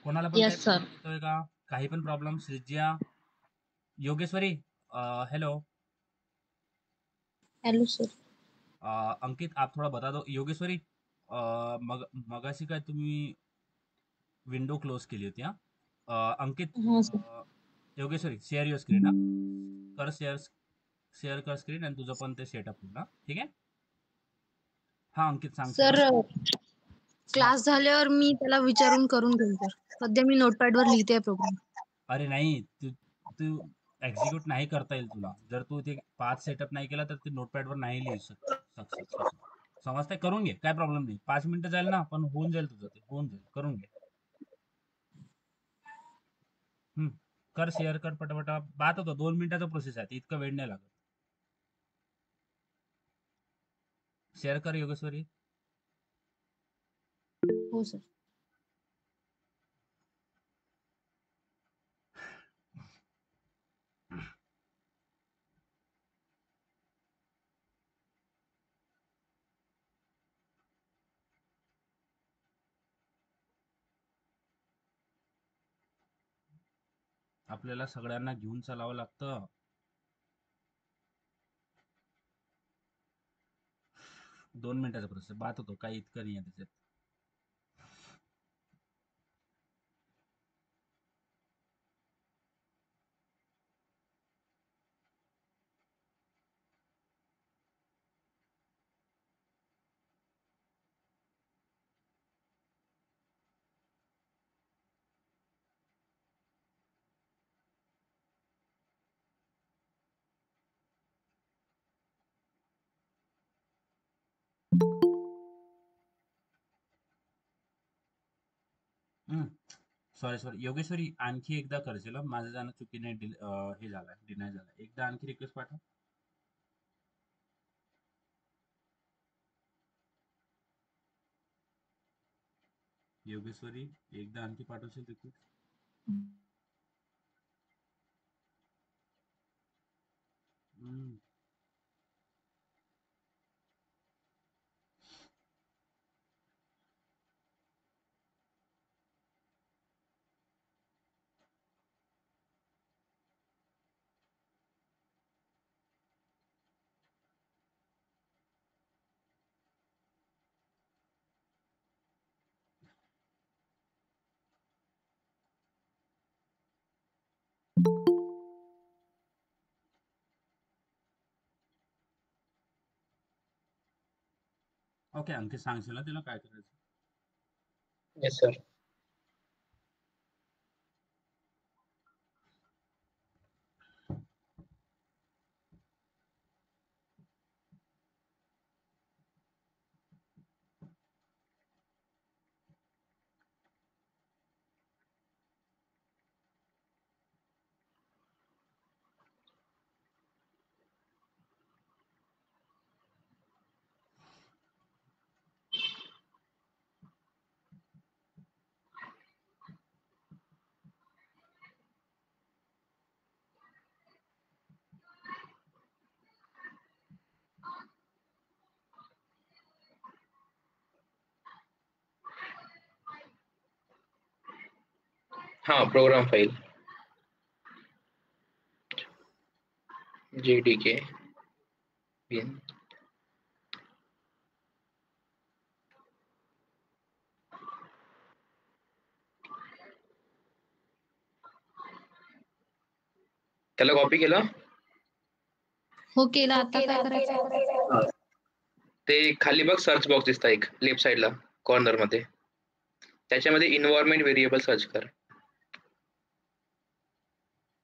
कोणाला पण काही Yes, sir. प्रॉब्लेम येतोय का? काही पण problem? Shrijiya, Yogeshwari, hello, Hello, sir. Ankit, आप थोड़ा बता दो. योगेश्वरी, मगाशी काय तुम्ही विंडो क्लोज केली होती? अंकित, हाँ sir. Yogeshwari, share your screen. कर शेअर कर स्क्रीन आणि तुझं पण ते सेटअप होईल ना, ठीक आहे? हा अंकित, सांग सर सर. हा, क्लास झाल्यावर मी त्याला विचारून करून घेईन सर. सध्या मी नोटपॅड वर लिहिते प्रोग्राम. अरे नाही, तू तू एक्झिक्यूट नाही करता येईल तुला. जर तू ते 5 सेटअप नाही केला तर ते नोटपॅडवर नाही लिहू शकत. समजतंय? करून घे, काय प्रॉब्लेम नाही. 5 मिनिटं जाईल ना, पण होऊन जाईल तुझं, ते होऊन जाईल. करून घे. कर, शेअर कर पटापटा. बात होतो, 2 मिनिटाचा प्रोसेस आहे, इतका वेळ नाही लागत. शेअर कर योगेश्वरी. हो सर. आपल्याला सगळ्यांना घेऊन चालावं लागतं. दोन मिनिटाचा प्रोसेस, बात होतो, काही इतकं नाही आहे त्याच्यात. सॉरी योगेश्वरी, आणखी एकदा करशील हं? माझं जाणं चुकीने हे झालंय, डिनाय झालंय. एकदा आणखी रिक्वेस्ट पाठव. योगेश्वरी, एकदा आणखी पाठवशील रिक्वेस्ट? ओके, आणखी सांगशील ना तिला काय करायचं? Yes sir. हा, प्रोग्राम फाईल JDK bin. त्याला कॉपी केलं. हो केला. आता काय करायचं? ते खाली बघ सर्च बॉक्स दिसतं एक लेफ्ट साइडला कॉर्नर मध्ये, त्याच्यामध्ये इन्व्हायरमेंट व्हेरिएबल सर्च कर.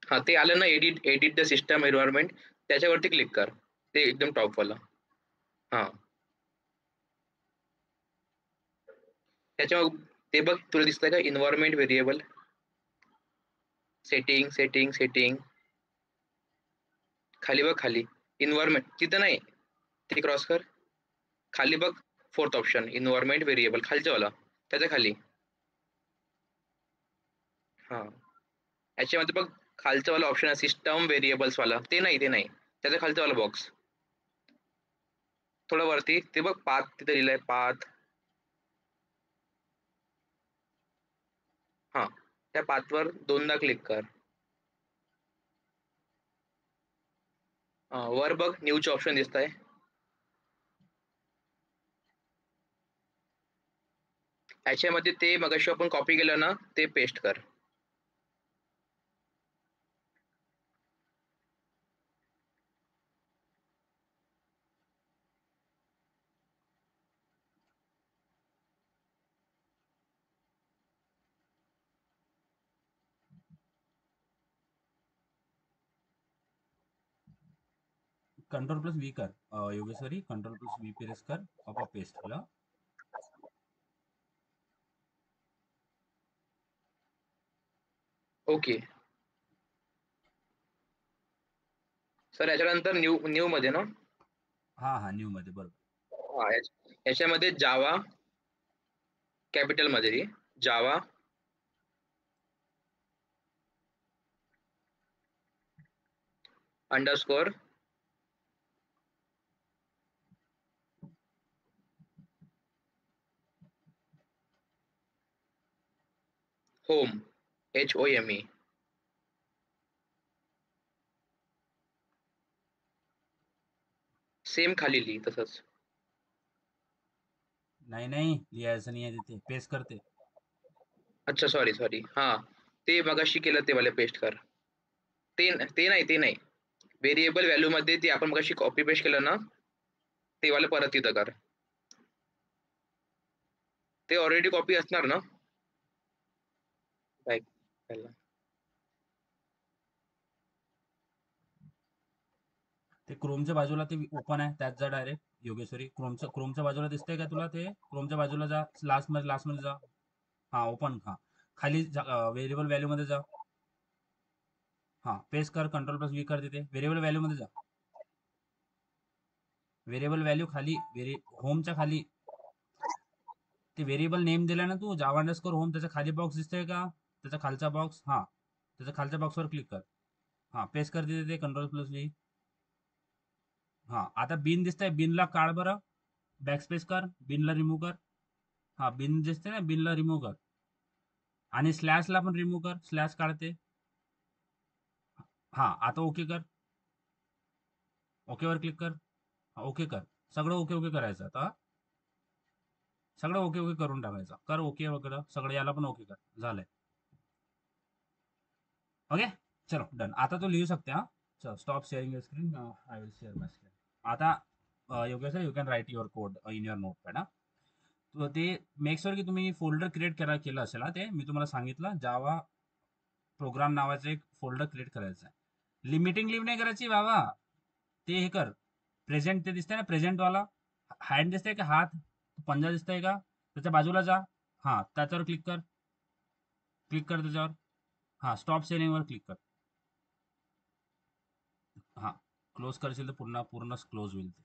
हा, ते आलं ना, एडिट द सिस्टम एन्व्हायरमेंट, त्याच्यावरती क्लिक कर. ते एकदम टॉप वाला. हा, त्याच्यावर ते बघ, तुला दिसतंय का इन्व्हायरमेंट व्हेरिएबल सेटिंग खाली बघ, खाली इन्व्हायरमेंट तिथं नाही, ते क्रॉस कर. खाली बघ, फोर्थ ऑप्शन इन्व्हायरमेंट व्हेरिएबल, खालच्या वाला, त्याच्या खाली. हा, याच्यामध्ये बघ खालचा वाला ऑप्शन आहे सिस्टम व्हेरिएबल्स वाला, ते नाही त्याच्या खालचा वाला बॉक्स थोडं वरती, ते बघ पाथ, तिथे लिहिलंय पाथ. हा, त्या पाथवर दोनदा क्लिक कर. वर बघ न्यूचे ऑप्शन दिसत आहे. याच्यामध्ये ते मगाशी आपण कॉपी केलं ना, ते पेस्ट कर. Ctrl+V कर योगेश्वरी, Ctrl+V प्रेस कर, आपोआप पेस्ट झालं. ओके सर, याच्यानंतर न्यू मध्ये ना. हा, न्यू मध्ये बरोबर. हा, याच्यामध्ये जावा कॅपिटल मध्ये, जावा अंडरस्कोर होम HOME. सेम खाली लिही तसंच. नाही लिहायचं नाही आहे तिथे, पेस्ट करते. अच्छा, सॉरी. हा, ते मगाशी केलं ते वाले पेस्ट कर. ते नाही व्हेरिएबल व्हॅल्यू मध्ये ते आपण मगाशी कॉपी पेस्ट केलं ना, ते वाले परत तिथं कर. ते ऑलरेडी कॉपी असणार ना. ते क्रोमच्या बाजूला ते ओपन आहे, त्यात जा डायरेक्ट. योगेश्वरी क्रोमच्या बाजूला दिसतंय का तुला? ते क्रोमच्या बाजूला जा, लास्ट मध्ये जा. हा ओपन, हा खाली व्हेरिएबल व्हॅल्यू मध्ये जा. हा पेस्ट कर, कंट्रोल+V कर तिथे. व्हेरिएबल व्हॅल्यू मध्ये जा. व्हेरिएबल व्हॅल्यू खाली होमच्या खाली ते व्हेरिएबल नेम दिला ना तू, जावा अंडरस्कोर होम, त्याच्या खाली बॉक्स दिसतोय का? त्याचा खालचा बॉक्स, हा त्याच्या खालच्या बॉक्सवर क्लिक कर. हा पेस्ट कर तिथे ते कंट्रोल+V. हा आता बिन दिसतंय, बिनला काढ बरं, बॅकस्पेस कर, बिनला रिमूव्ह कर. हा बिन दिसते ना, बिनला रिमूव्ह कर. आणि स्लॅशला पण रिमूव्ह कर, स्लॅश काढते. हा आता ओके कर, ओकेवर क्लिक कर. ओके कर, सगळं ओके ओके करायचं आता. सगळं ओके ओके करून टाकायचं. कर ओके वगैरे सगळं, याला पण ओके कर. झालंय. ओके चलो डन. आता तो लिहू शकते. हा चलो stop sharing your screen, I will share my screen. आता Yogesh you can write your code in your notepad. हा तो ते मेक शुअर की तुम्ही फोल्डर क्रिएट केलं असेल ना, ते मी तुम्हाला सांगितलं जावा प्रोग्राम नावाचं एक फोल्डर क्रिएट करायचं आहे. लिमिटिंग लिव्ह नाही करायची बाबा, ते हे कर. प्रेझेंट ते दिसतंय ना, प्रेझेंट वाला हँड दिसतंय का, हात पंजा दिसतंय का, त्याच्या बाजूला जा. हा त्याच्यावर क्लिक कर, क्लिक कर त्याच्यावर. हा स्टॉप शेअरिंगवर क्लिक कर. हा क्लोज करशील तर पूर्ण क्लोज होईल ते,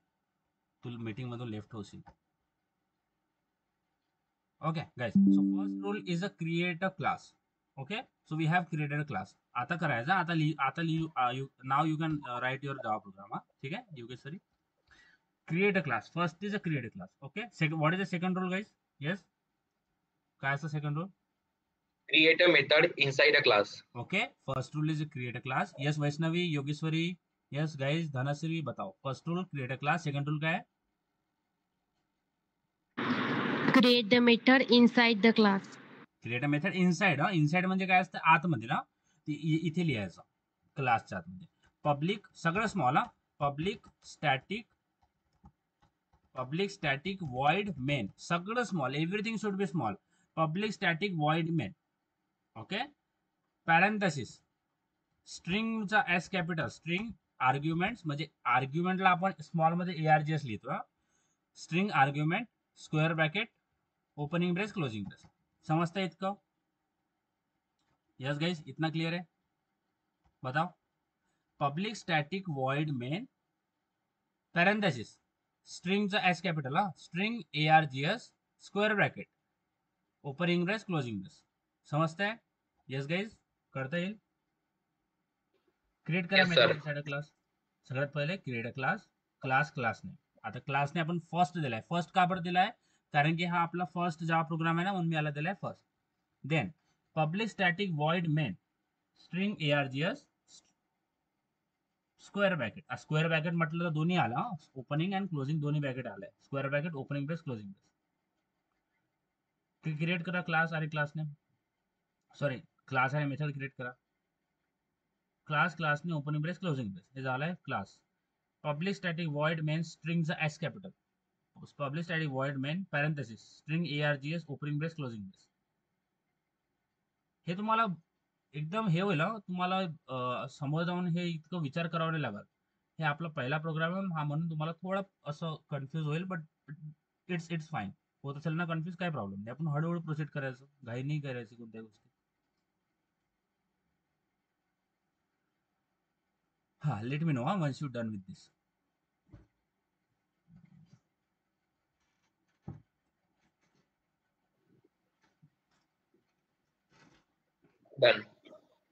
तू मीटिंग मधून लेफ्ट होशील. Okay guys, so first rule is a create a class. Okay so we have created a class. आता करायचं, आता नाव you can write your Java program. ठीक आहे Yogeshwari, create a class. First is a create a class. Okay what is the second rule guys? Yes, काय असतं second rule? Create a method inside a class. Okay first rule is create a class. Yes Vaishnavi, Yogeshwari, yes guys, Dhanashree बताओ. First rule create a class, second rule काय आहे? Create the method inside the class. Create a method inside. Inside म्हणजे काय असतं? आतमध्ये ना, इथे लिहायचं क्लासच्या आतमध्ये. पब्लिक सगळं small, public static void main, सगळं small, everything should be small. Public static void main. Okay parenthesis, स्ट्रिंगचा एस कॅपिटल, स्ट्रिंग आर्ग्युमेंट म्हणजे आर्ग्युमेंटला आपण स्मॉल मध्ये ARGS लिहितो. String argument, square bracket, opening brace, closing brace. समजतं इतकं? यस गाइस, इतना क्लियर है? बताओ. Public static void main, parenthesis, स्ट्रिंगचा S capital, string ARGS, square bracket, opening brace, closing brace. समजतंय? यस गाइस, करता येईल. क्रिएट करा Yes, method sir. Inside a class. सगळ्यात पहिले क्रिएट अ क्लासने. आता क्लासने आपण फर्स्ट दिलाय. फर्स्ट का बरं दिलाय? कारण की हा आपला फर्स्ट जावा प्रोग्राम आहे ना, म्हणून मी याला दिलाय first. Then public static void main, string ARGS, square bracket. Square bracket म्हटलं तर दोन्ही आला, ओपनिंग अँड क्लोजिंग दोन्ही ब्रॅकेट आलाय. Square bracket, opening brace, closing brace. Create करा क्लास आणि क्लासने, सॉरी क्लास आणि मेथड क्रिएट करा. क्लासने ओपनिंग ब्रेस, क्लोजिंग ब्रेस, हे झालंय class. Public static void main, स्ट्रिंगचा S capital, public static void main, parenthesis, string ARGS, opening brace, closing brace. हे तुम्हाला एकदम हे होईल, तुम्हाला समोर जाऊन हे इतकं विचार करावा नाही लागत. हे आपला पहिला प्रोग्राम आहे, हा म्हणून तुम्हाला थोडं असं कन्फ्युज होईल, बट इट्स फाईन. होत असेल ना कन्फ्युज, काय प्रॉब्लेम नाही. आपण हळूहळू प्रोसीड करायचं, घाई नाही करायची कोणत्याही गोष्टी. हा let me know once you done with this.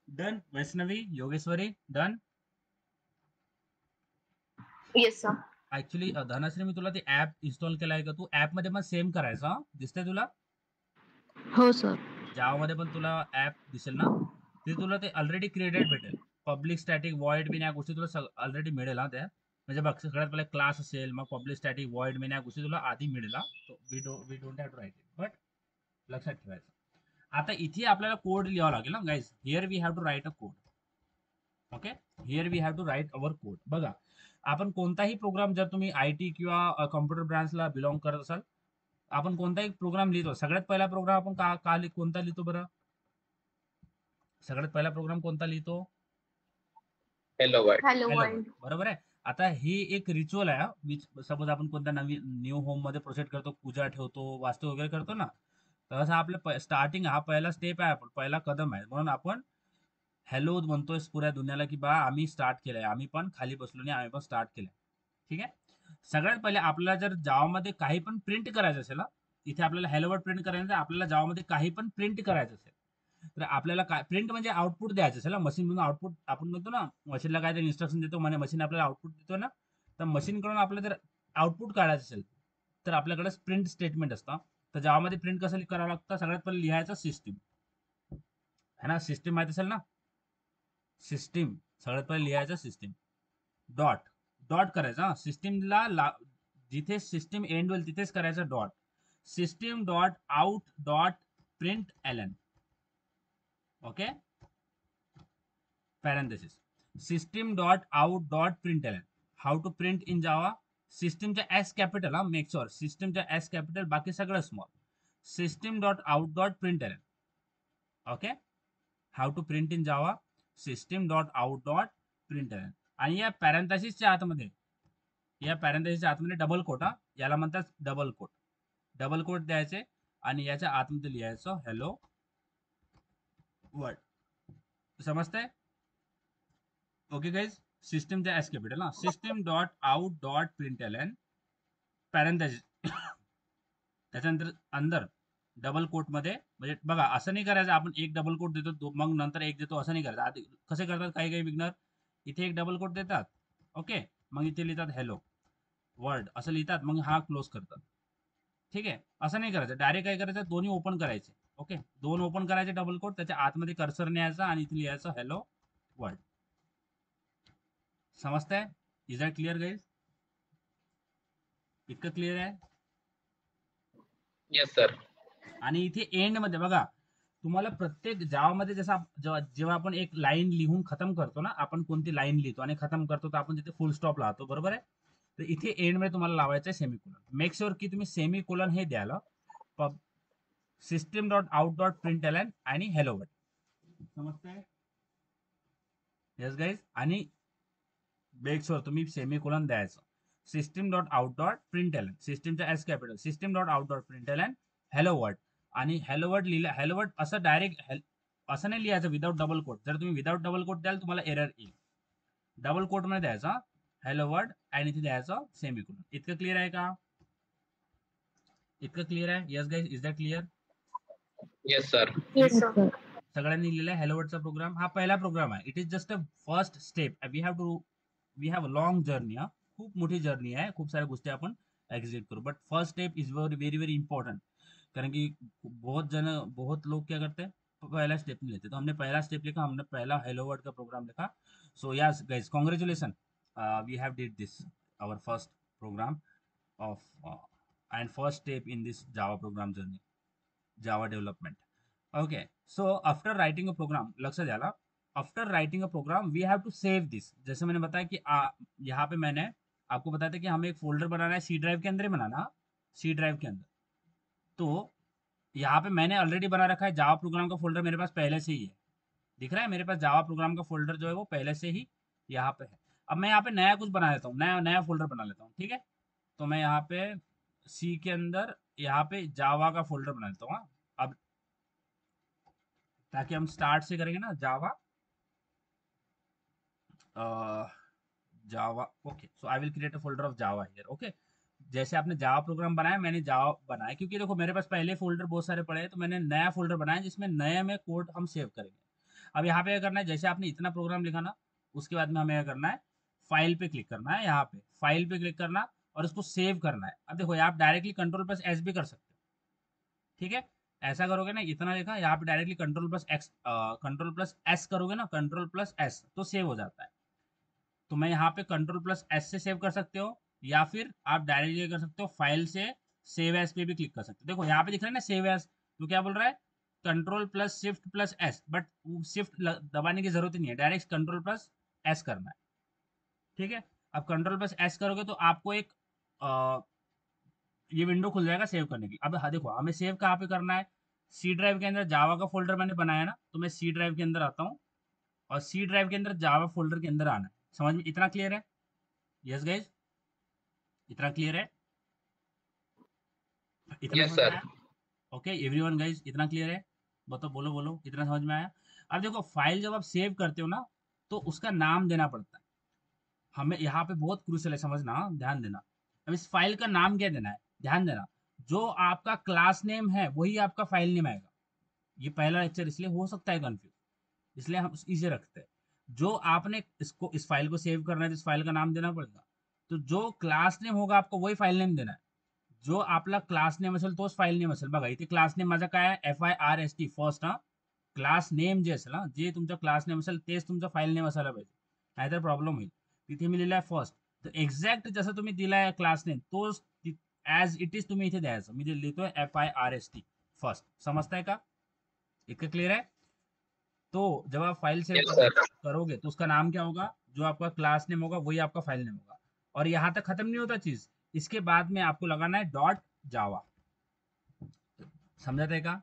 Done Vaishnavi, Yogeshwari, done. Yes sir. Actually Dhanashree, मी तुला ते ऍप इन्स्टॉल केलाय का? तू ऍप मध्ये पण सेम करायचा. दिसतंय तुला? हो सर. जावा मध्ये पण तुला ऍप दिसेल ना, ते तुला ते ऑलरेडी क्रिएटेड भेटेल. पब्लिक स्टॅटिक वॉइड मेन या गोष्टी तुला ऑलरेडी मिळेल. त्या म्हणजे बघ, सगळ्यात पहिले क्लास असेल, मग पब्लिक स्टॅटिक वॉइड मेन या गोष्टी तुला आधी मिळेल. We don't have to write it, but लक्षात ठेवायचं. आता इथे आपल्याला कोड लिहावा लागेल ना guys. Here we have to write a code. Okay here we have to write our code. बघा, आपण कोणताही प्रोग्राम, जर तुम्ही IT किंवा कॉम्प्युटर ब्रांचला बिलॉंग करत असाल, आपण कोणताही प्रोग्राम लिहितो, सगळ्यात पहिला प्रोग्राम आपण कोणता लिहितो बरं? सगळ्यात पहिला प्रोग्राम कोणता लिहितो? Hello world. Hello hello world, world. बरोबर आहे. आता हे एक रिच्युअल आहे विच सपोज आपण कोणत्या नवीन न्यू होम मध्ये प्रोसेड करतो, पूजा ठेवतो, वास्तू वगैरे करतो ना, तर हा आपला स्टार्टिंग हा पहिला स्टेप आहे, आपण पहिला कदम आहे. म्हणून आपण हॅलो म्हणतोय पुऱ्या दुनियाला की बा आम्ही स्टार्ट केलंय, आम्ही पण खाली बसलो नाही, आम्ही पण स्टार्ट केलंय. ठीक आहे. सगळ्यात पहिले आपल्याला जर जावामध्ये काही पण प्रिंट करायचं असेल ना, इथे आपल्याला हॅलो वर्ड प्रिंट करायचं आहे, आपल्याला जावामध्ये काही पण प्रिंट करायचं असेल तर आपल्याला काय प्रिंट म्हणजे आउटपुट द्यायचं असेल ना, मशीन म्हणून आउटपुट आपण म्हणतो ना, मशीनला काय तरी इन्स्ट्रक्शन देतो, म्हणे मशीन आपल्याला आउटपुट देतो ना, तर मशीनकडून आपल्याला जर आउटपुट काढायचं असेल तर आपल्याकडे प्रिंट स्टेटमेंट असतं. तर जावामध्ये प्रिंट कसं करावं लागतं, सगळ्यात पहिले लिहायचं सिस्टीम है ना, सिस्टीम माहिती असेल ना, सिस्टीम सगळ्यात पहिले लिहायचं सिस्टीम डॉट डॉट करायचा सिस्टीमला, जिथे सिस्टीम एंड होईल तिथेच करायचं dot, system dot out dot println. Okay, parenthesis system dot out dot println. How to print in Java, सिस्टीमच्या एस कॅपिटल, हा मेक शुअर सिस्टीमच्या एस कॅपिटल, बाकी सगळं small. System dot out dot println. Okay, how to print in Java, system dot out dot println. आणि या पॅरेंथेसिसच्या आतमध्ये, या पॅरेंथेसिसच्या आतमध्ये डबल कोट, हा याला म्हणतात डबल कोट. डबल कोट द्यायचे आणि याच्या आतमध्ये लिहायचं हॅलो वर्ड. समजतंय? ओके गाइज, सिस्टीमच्या एस कॅपिटल ना, system dot out dot println parenthesis, त्याच्यानंतर अंदर डबल कोट मध्ये, म्हणजे बघा असं नाही करायचं आपण एक डबल कोट देतो मग नंतर एक देतो, असं नाही करायचं. आधी कसे करतात काही काही बिगनर, इथे एक डबल कोट देतात, ओके, मग इथे लिहितात हॅलो वर्ड असं लिहितात, मग हा क्लोज करतात. ठीक आहे, असं नाही करायचं, डायरेक्ट काय करायचं, दोन्ही ओपन करायचे. ओके, दोन ओपन करायचे डबल कोट, त्याच्या आतमध्ये कर्सर न्यायचा आणि इथे लिहायचं हॅलो वर्ड. समजतंय? Is that clear guys? इतकं क्लिअर आहे? Yes sir. आणि इथे एंड मध्ये बघा, तुम्हाला प्रत्येक जावामध्ये जसं जेव्हा आपण एक लाईन लिहून खतम करतो ना, आपण कोणती लाईन लिहितो आणि खतम करतो तर आपण तिथे फुल स्टॉप लावतो, बरोबर आहे. तर इथे एंड मध्ये तुम्हाला लावायचं आहे सेमीकोलन. मेक शुअर की तुम्ही सेमीकोलन हे द्याल, system dot out dot println आणि हॅलो वर्ड. समजतंय? Yes guys. आणि मेक शुअर तुम्ही सेमीकोलन द्यायचं, system dot out dot println, सिस्टीमच्या S capital, system dot out dot println hello world. आणि हॅलो वर्ड लिहिलं, हॅलो वर्ड असं डायरेक्ट असं नाही लिहायचं विदाउट डबल कोट. जर तुम्ही विदाउट डबल कोट द्याल तुम्हाला एरर येईल. डबल कोट मध्ये द्यायचा हॅलो वर्ड आणि इथे द्यायचं सेमीकोलन. इतकं क्लिअर आहे का? इतकं क्लिअर आहे? Yes guys, is that clear? Yes sir. Yes sir. सगळ्यांनी लिहिलेला हॅलो वर्डचा प्रोग्राम, हा पहिला प्रोग्राम आहे. It is just a first step. We have a long journey, हा खूप मोठी जर्नी आहे, खूप साऱ्या गोष्टी आपण एक्झिक्यूट करू, but first step is very very important. कारण कि बहुत लोग क्या करते हैं, पहला स्टेप नहीं लेते. तो हमने पहला स्टेप लिखा, हमने पहला हेलो वर्ड का प्रोग्राम लिखा. So yes guys, congratulation, we have did this our first program of and first step in this Java program journey, Java development. Okay, so after writing a program, लक्ष्य द्याला, after writing a program we have to save this. जैसे मैंने बताया कि यहाँ पे मैंने आपको बताया था कि हमें एक फोल्डर बनाना है, सी ड्राइव के अंदर ही बनाना, सी ड्राइव के अंदर. तो यहाँ पे मैंने ऑलरेडी बना रखा है जावा प्रोग्राम का फोल्डर, मेरे पास पहले से ही है, दिख रहा है मेरे पास जावा प्रोग्राम का फोल्डर जो है वो पहले से ही यहाँ पे है. अब मैं यहाँ पे नया कुछ बना लेता हूँ, नया नया फोल्डर बना लेता हूँ. ठीक है, तो मैं यहाँ पे सी के अंदर यहाँ पे जावा का फोल्डर बना लेता हूँ. अब ताकि हम स्टार्ट से करेंगे ना Java, Java. Okay, so I will create a folder of Java here. Okay, जैसे आपने जावा प्रोग्राम बनाया, मैंने जावा बनाया, क्योंकि देखो मेरे पास पहले फोल्डर बहुत सारे पड़े हैं, तो मैंने नया फोल्डर बनाया जिसमें नए में कोड हम सेव करेंगे. अब यहाँ पे क्या करना है, जैसे आपने इतना प्रोग्राम लिखा ना, उसके बाद में हमें क्या करना है, फाइल पे क्लिक करना है, यहाँ पे फाइल पे क्लिक करना और उसको सेव करना है. अब देखो आप डायरेक्टली कंट्रोल प्लस एस भी कर सकते हो. ठीक है, ऐसा करोगे ना, इतना लिखा, यहाँ पे डायरेक्टली कंट्रोल प्लस एस करोगे ना, कंट्रोल प्लस एस तो सेव हो जाता है. तो मैं यहाँ पे कंट्रोल प्लस एस से सेव कर सकते हो, या फिर आप डायरेक्टली कर सकते हो फाइल से सेव एस पे भी क्लिक कर सकते हो. देखो यहाँ पे दिख रहा है ना सेव एस, तो क्या बोल रहा है, control plus shift plus S, but shift दबाने की जरूरत ही नहीं है, डायरेक्ट कंट्रोल प्लस एस करना है. ठीक है, अब कंट्रोल प्लस एस करोगे तो आपको एक ये विंडो खुल जाएगा सेव करने की. अब देखो हमें सेव कहाँ पे करना है, सी ड्राइव के अंदर जावा का फोल्डर मैंने बनाया ना, तो मैं सी ड्राइव के अंदर आता हूँ और सी ड्राइव के अंदर जावा फोल्डर के अंदर आना है. समझ में इतना क्लियर है? यस गाइज, इतना क्लियर है? इतना यस समझ में सर। आया? ओके एवरीवन गाइज, इतना क्लियर है? बोलो बोलो, इतना समझ में आया? अब देखो फाइल जब आप सेव करते हो ना, तो उसका नाम देना पड़ता है हमें। यहाँ पे बहुत क्रूशियल है, समझना, ध्यान देना। अब इस फाइल का नाम क्या देना है, ध्यान देना। जो आपका क्लास नेम है वही आपका फाइल नेम आएगा। ये पहला लेक्चर इसलिए हो सकता है कंफ्यूज, इसलिए हम इसे रखते हैं। जो आपने इसको, इस फाइल को सेव करना है तो इस फाइल का नाम देना पड़ेगा। तो जो क्लास नेम होगा आपको वही फाइल नेम देना है। जो आपला क्लास नेम असेल तोच फाइल नेम असेल। बघा इथे क्लास नेम माझा काय आहे, FIRST फर्स्ट हा। क्लास नेम जे असेल ना, जे तुमचं क्लास नेम असेल तेच तुमचं फाइल नेम असायला पाहिजे, नाहीतर प्रॉब्लेम होईल। तिथे मी लिहिलाय फर्स्ट, तर एक्झॅक्ट जसं तुम्ही दिलाय क्लास नेम तोच ॲज इट इज तुम्ही इथे द्यायचं। मी जे लिहितोय FIRST फर्स्ट, समजताय का? इतकं क्लियर है? तो जब आप फाइल सेव यस सर। करोगे तो उसका नाम क्या होगा, जो आपका क्लास नेम होगा वही आपका फाइल नेम होगा। और यहाँ तक खत्म नहीं होता चीज, इसके बाद में आपको लगाना है डॉट जावा। समझा था का?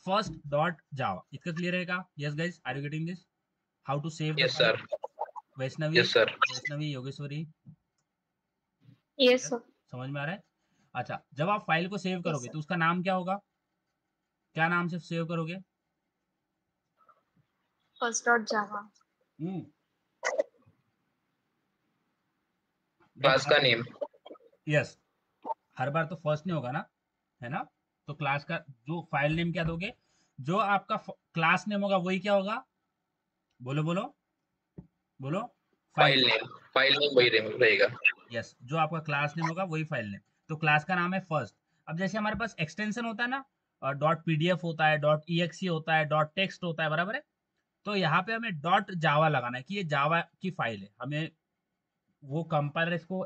फर्स्ट डॉट जावा, इतना क्लियर है का? Yes guys, are you getting this? How to save the yes file? Sir. Vaishnavi, yes sir. Vaishnavi, Yogeshwari, yes yes? Sir. समझ में आ रहा है? अच्छा, जब आप फाइल को सेव यस करोगे सर। तो उसका नाम क्या होगा? क्या नाम से सेव करोगे? फर्स्ट डॉट जावा। क्लास का नेम। यस, हर बार तो फर्स्ट नहीं होगा ना, है ना? तो क्लास का जो फाइल नेम क्या दोगे, जो आपका क्लास नेम होगा वही क्या होगा? बोलो बोलो बोलो। File file name. File name वही रहेगा। यस, जो आपका क्लास नेम होगा वही फाइल नेम। तो क्लास का नाम है फर्स्ट। अब जैसे हमारे पास एक्सटेंशन होता है ना, .pdf होता है, .exe होता है, .text होता है, बराबर है? तो यहाँ पे हमें डॉट जावा लगाना है कि ये जावा की फाइल है। हमें वो कंपाइलर इसको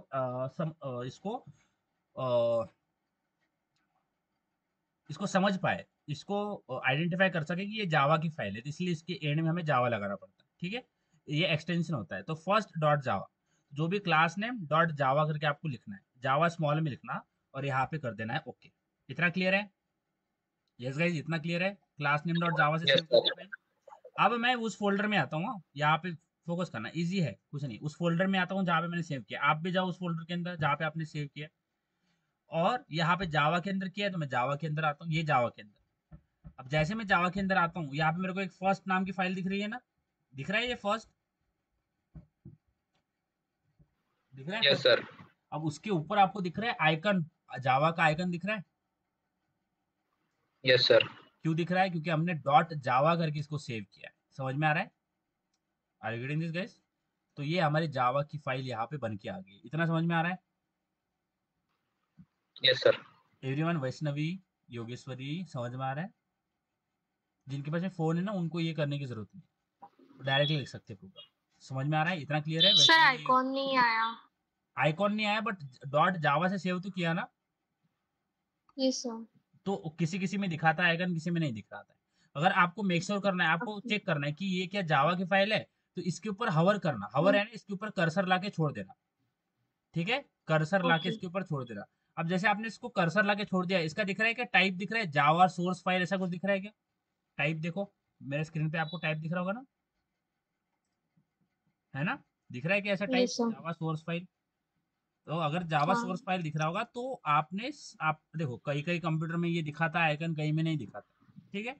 इसको समझ पाए, इसको आइडेंटिफाई कर सके कि ये जावा की फाइल है, तो इसलिए इसके एंड में हमें जावा लगाना पड़ता है। ठीक है, ये एक्सटेंशन होता है। तो फर्स्ट डॉट जावा, जो भी क्लास नेम डॉट जावा करके आपको लिखना है, जावा स्मॉल में लिखना, और यहाँ पे कर देना है ओके। इतना क्लियर है? यस गाइज, इतना क्लियर है? क्लास नेम डॉट जावा से यस सेव करनी है सर। फाइल। अब मैं उस फोल्डर में आता हूँ, यहाँ पे फोकस करना इजी है, कुछ नहीं। उस फोल्डर में आता हूँ जहाँ पे मैंने सेव किया। आप भी जाओ उस फोल्डर के अंदर जहाँ पे आपने सेव किया, और यहाँ पे जावा के अंदर किया है तो मैं जावा के अंदर आता हूँ, ये जावा के अंदर। अब जैसे मैं जावा के अंदर आता हूँ, यहाँ पे मेरे को एक फर्स्ट नाम की फाइल दिख रही है ना, दिख रहा है ये फर्स्ट, दिख रहा है यस फर्स्ट? सर। अब उसके ऊपर आपको दिख रहा है आइकन, जावा का आइकन दिख रहा है। Yes sir. क्यों दिख रहा है? क्योंकि हमने डॉट जावा करके इसको सेव किया है। समझ में आ रहा है? Are you getting this guys? तो ये हमारी जावा की फाइल यहाँ पे बन के आ गई। इतना समझ में आ रहा है? Yes sir. Everyone, Vaishnavi, Yogeshwari, समझ में आ रहा है? जिनके पास में फोन है ना, उनको ये करने की जरूरत नहीं, डायरेक्टली लिख सकते हैं प्रोग्राम। समझ में आ रहा है? इतना क्लियर है सर वैष्णवी? आइकॉन नहीं आया। आइकॉन नहीं आया, बट डॉट जावा से सेव तो किया ना। Yes sir. तो किसी किसी में दिखाता है आइकन, किसी में नहीं दिखाता है। अगर आपको मेक श्योर करना है, आपको ओके। चेक करना है कि ये क्या जावा की फाइल है, तो इसके ऊपर हवर करना, हवर है ना, इसके ऊपर कर्सर लाके छोड़ देना। ठीक है, कर्सर लाके ओके। इसके ऊपर छोड़ देना। अब जैसे आपने इसको कर्सर लाके छोड़ दिया, इसका दिख रहा है क्या? टाइप दिख रहा है, जावा सोर्स फाइल ऐसा कुछ दिख रहा है क्या? टाइप देखो, मेरे स्क्रीन पे आपको टाइप दिख रहा होगा ना, है ना? दिख रहा है क्या ऐसा टाइप, यस सर। जावा सोर्स फाइल? तो अगर जावा हाँ। सोर्स फाइल दिख रहा होगा तो आपने आप देखो, कई कई कंप्यूटर में ये दिखाता है आइकन, कहीं में नहीं दिखाता। ठीक है,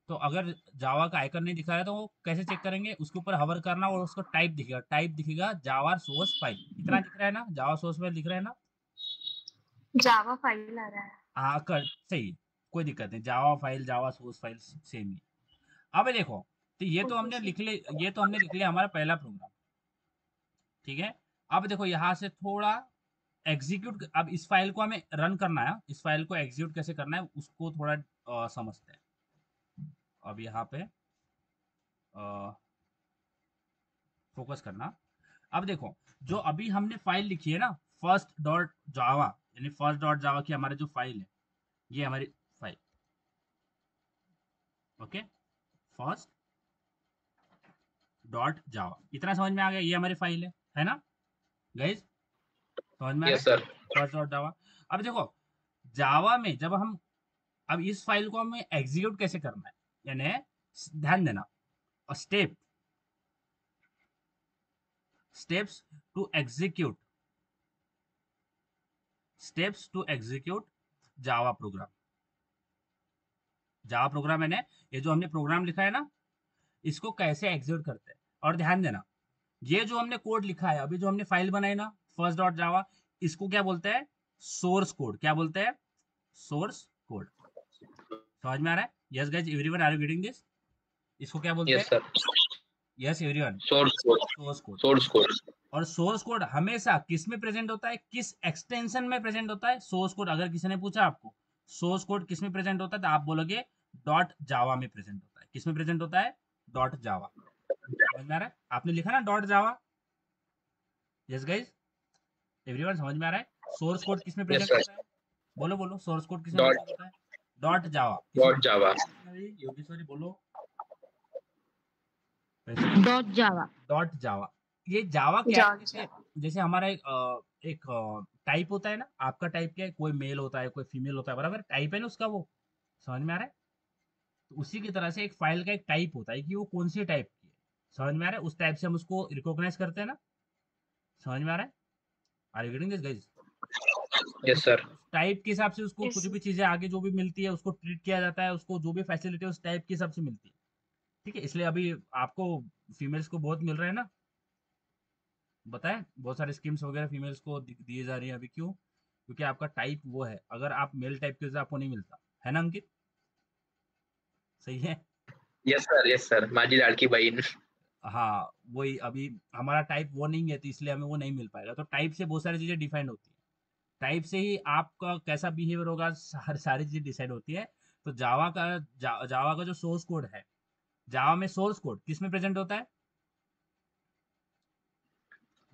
तो अगर जावा का आइकन नहीं दिखा रहा है तो वो कैसे चेक करेंगे? उसके ऊपर हवर करना और उसको टाइप दिखेगा, टाइप दिखेगा जावा सोर्स फाइल। इतना दिख रहा है ना, जावा सोर्स फाइल दिख रहा है ना? जावा फाइल आ रहा है। हाँ कर सही है, कोई दिक्कत नहीं, Java file Java source file same ही। अब देखो, तो ये तो ओके हमने सर। लिख ले, ये तो हमने लिख लिया हमारा पहला प्रोग्राम। ठीक है, अब देखो यहाँ से थोड़ा एग्जीक्यूट, अब इस फाइल को हमें रन करना है, इस फाइल को एग्जीक्यूट कैसे करना है उसको थोड़ा समझते हैं। अब यहाँ पे फोकस करना। अब देखो, जो अभी हमने फाइल लिखी है ना, फर्स्ट डॉट जावा, यानी फर्स्ट डॉट जावा की हमारी जो फाइल है, ये हमारी फाइल। ओके, फर्स्ट डॉट जावा, इतना समझ में आ गया? ये हमारी फाइल है ना गाइज? समझ में आ रहा यस है? सर। फर्स्ट डॉट जावा। अब देखो, जावा में जब हम, अब इस फाइल को हमें एग्जीक्यूट कैसे करना है, यानी ध्यान देना, step, steps to execute steps to execute Java program. Java program है ना, ये जो हमने प्रोग्राम लिखा है ना, इसको कैसे एग्जीक्यूट करते हैं। और ध्यान देना, ये जो हमने कोड लिखा है, अभी जो हमने फाइल बनाई ना फर्स्ट डॉट जावा, इसको क्या बोलते हैं? Source code. क्या बोलते हैं? Source code. समझ में आ रहा है? Yes guys, everyone are you getting this? इसको क्या बोलते यस हैं? Sir, yes everyone, source code, source code. Source code. और सोर्स कोड हमेशा किस में प्रेजेंट होता है? किस एक्सटेंशन में प्रेजेंट होता है सोर्स कोड? अगर किसी ने पूछा आपको सोर्स कोड किस में प्रेजेंट होता है, तो आप बोलोगे डॉट जावा में प्रेजेंट होता है। किस में प्रेजेंट होता है? Dot Java. समझ में आ रहा है? आपने लिखा ना डॉट जावा। यस गाइस, एवरीवन समझ में आ रहा है? सोर्स कोड किस में यस प्रेजेंट सर, होता है? बोलो बोलो, सोर्स कोड किस में डॉट प्रेजेंट होता है? Dot Java. Dot Java. Yogeshwari बोलो। Dot Java. Dot Java. ये जावा क्या है? डॉट जैसे जैसे हमारा एक टाइप होता है ना, आपका टाइप क्या है? कोई मेल होता है, कोई फीमेल होता है, बराबर? टाइप है ना उसका, वो समझ में आ रहा है? तो उसी की तरह से एक फाइल का एक टाइप होता है कि वो कौन सी टाइप की है। समझ में आ रहा है? उस टाइप से हम उसको रिकॉग्नाइज करते हैं ना। समझ में आ रहा है? Are you getting this guys? Yes sir, type के हिसाब से उसको कुछ इस भी चीजें आगे जो भी मिलती है उसको ट्रीट किया जाता है, उसको जो भी फैसिलिटी उस टाइप के हिसाब से मिलती है। ठीक है, इसलिए अभी आपको फीमेल्स को बहुत मिल रहा है ना, बताएं, बहुत सारे स्कीम्स वगैरह फीमेल्स को दिए जा रही है अभी। क्यों? क्योंकि आपका टाइप वो है। अगर आप मेल टाइप के वजह से आपको नहीं मिलता है ना अंकित? सही है? यस सर, यस सर, माझी लाडकी बहीण। हाँ, वही अभी हमारा टाइप वो नहीं है, तो इसलिए हमें वो नहीं मिल पाएगा। तो टाइप से बहुत सारी चीजें डिफाइंड होती है। टाइप से ही आपका कैसा बिहेवियर होगा, सारी चीजें डिसाइड होती है। तो जावा का जो सोर्स कोड है, जावा में सोर्स कोड किस में प्रेजेंट होता है?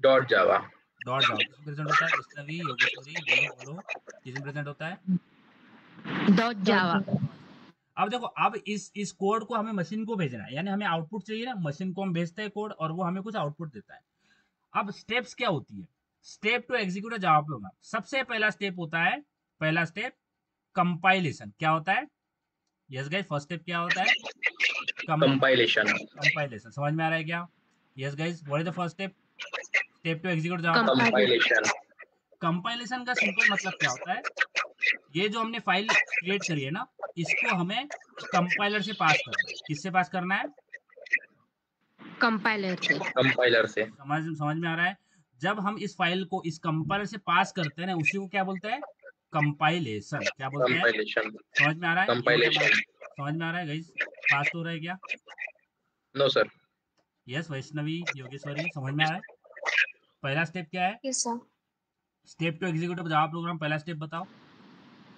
Dot Java. डॉट जावा। किस में प्रेजेंट होता है? वैष्णवी, योगेश्वरी बोलो बोलो, किस में प्रेजेंट होता है? डॉट जावा। अब देखो, अब इस कोड को हमें मशीन को भेजना है, यानी हमें आउटपुट चाहिए ना, मशीन को हम भेजते हैं कोड और वो हमें कुछ आउटपुट देता है। अब स्टेप्स क्या होती है? Step to execute Java program. सबसे पहला स्टेप होता है, पहला स्टेप कंपाइलेशन। क्या होता है? यस गाइस, फर्स्ट स्टेप क्या होता है? कंपाइलेशन। कंपाइलेशन। समझ में आ रहा है क्या? Yes guys, what is the first step? Step to execute Java program. Compilation. Compilation का सिंपल मतलब क्या होता है? ये जो हमने फाइल क्रिएट करी है ना, इसको हमें कंपाइलर से पास करना है। किससे पास करना है? कंपाइलर से। कंपाइलर से। समझ में आ रहा है? जब हम इस फाइल को इस कंपाइलर से पास करते हैं ना, उसी को क्या बोलते हैं? कंपाइलेशन। क्या बोलते हैं? कंपाइलेशन। समझ में आ रहा है? ये हो गया कंपाइलेशन। समझ में आ रहा है गाइस? पास तो हो रहा है क्या? No sir. Yes Vaishnavi, Yogeshwari, समझ में आ रहा है? पहला स्टेप क्या है? Yes sir. Step to execute Java program, पहला स्टेप बताओ।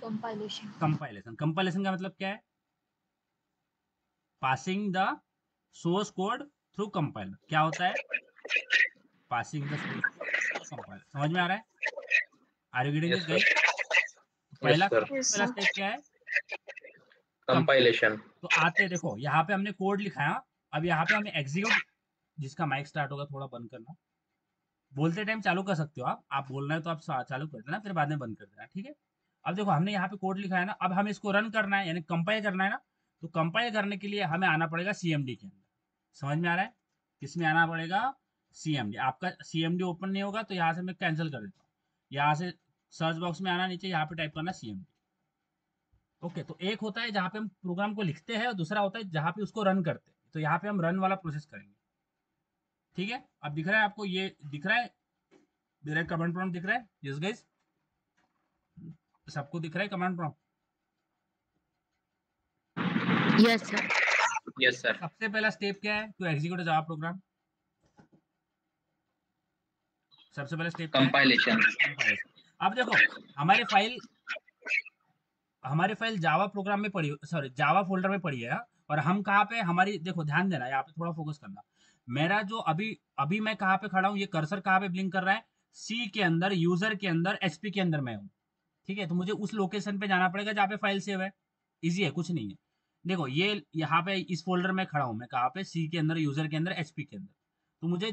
कंपाइलेशन। कंपाइलेशन। कंपाइलेशन का मतलब क्या है? Passing the source code through compiler. क्या होता है? Passing the source code through compiler. समझ में आ रहा है? Are you getting yes this sir, guys? Yes पहला सर। यस पहला सर। स्टेप क्या है? कंपाइलेशन। तो आते देखो, यहाँ पे हमने कोड लिखा है। अब यहाँ पे हमें एग्जीक्यूट, जिसका माइक स्टार्ट होगा थोड़ा बंद करना, बोलते टाइम चालू कर सकते हो आप बोलना है तो आप चालू कर देना, फिर बाद में बंद कर देना, ठीक है? अब देखो, हमने यहाँ पे कोड लिखा है ना, अब हमें इसको रन करना है, यानी कंपाइल करना है ना। तो कंपाइल करने के लिए हमें आना पड़ेगा सीएमडी के अंदर। समझ में आ रहा है? किस में आना पड़ेगा? सीएमडी। आपका सीएमडी ओपन नहीं होगा तो यहाँ से मैं कैंसिल कर देता हूँ। यहाँ से सर्च बॉक्स में आना, नीचे यहाँ पे टाइप करना सीएमडी। ओके, तो एक होता है जहाँ पे हम प्रोग्राम को लिखते हैं और दूसरा होता है जहाँ पे उसको रन करते हैं। तो यहाँ पे हम रन वाला प्रोसेस करेंगे, ठीक है? अब दिख रहा है आपको? ये दिख रहा है मेरा कमांड प्रॉम्प्ट दिख रहा है? यस गाइस, सबको दिख रहा है command prompt? Yes sir. Yes sir. सबसे पहला स्टेप क्या है टू एग्जीक्यूट जावा प्रोग्राम? सबसे पहला स्टेप क्या है? कंपाइलेशन। कंपाइलेशन। अब देखो, हमारी फाइल जावा प्रोग्राम में पड़ी, सॉरी जावा फोल्डर में पड़ी है, हाँ? और हम कहाँ पे, हमारी देखो ध्यान देना, यहाँ पे थोड़ा फोकस करना। मेरा जो अभी अभी मैं कहाँ पे खड़ा हूँ, ये कर्सर कहाँ पे ब्लिंक कर रहा है? सी के अंदर, यूजर के अंदर, एचपी के अंदर मैं हूँ, ठीक है? तो मुझे उस लोकेशन पे जाना पड़ेगा जहाँ पे फाइल सेव है। इजी है, कुछ नहीं है। देखो, ये यहाँ पे इस फोल्डर में खड़ा हूँ मैं, कहाँ पे? सी के अंदर, यूजर के अंदर, एचपी के अंदर। तो मुझे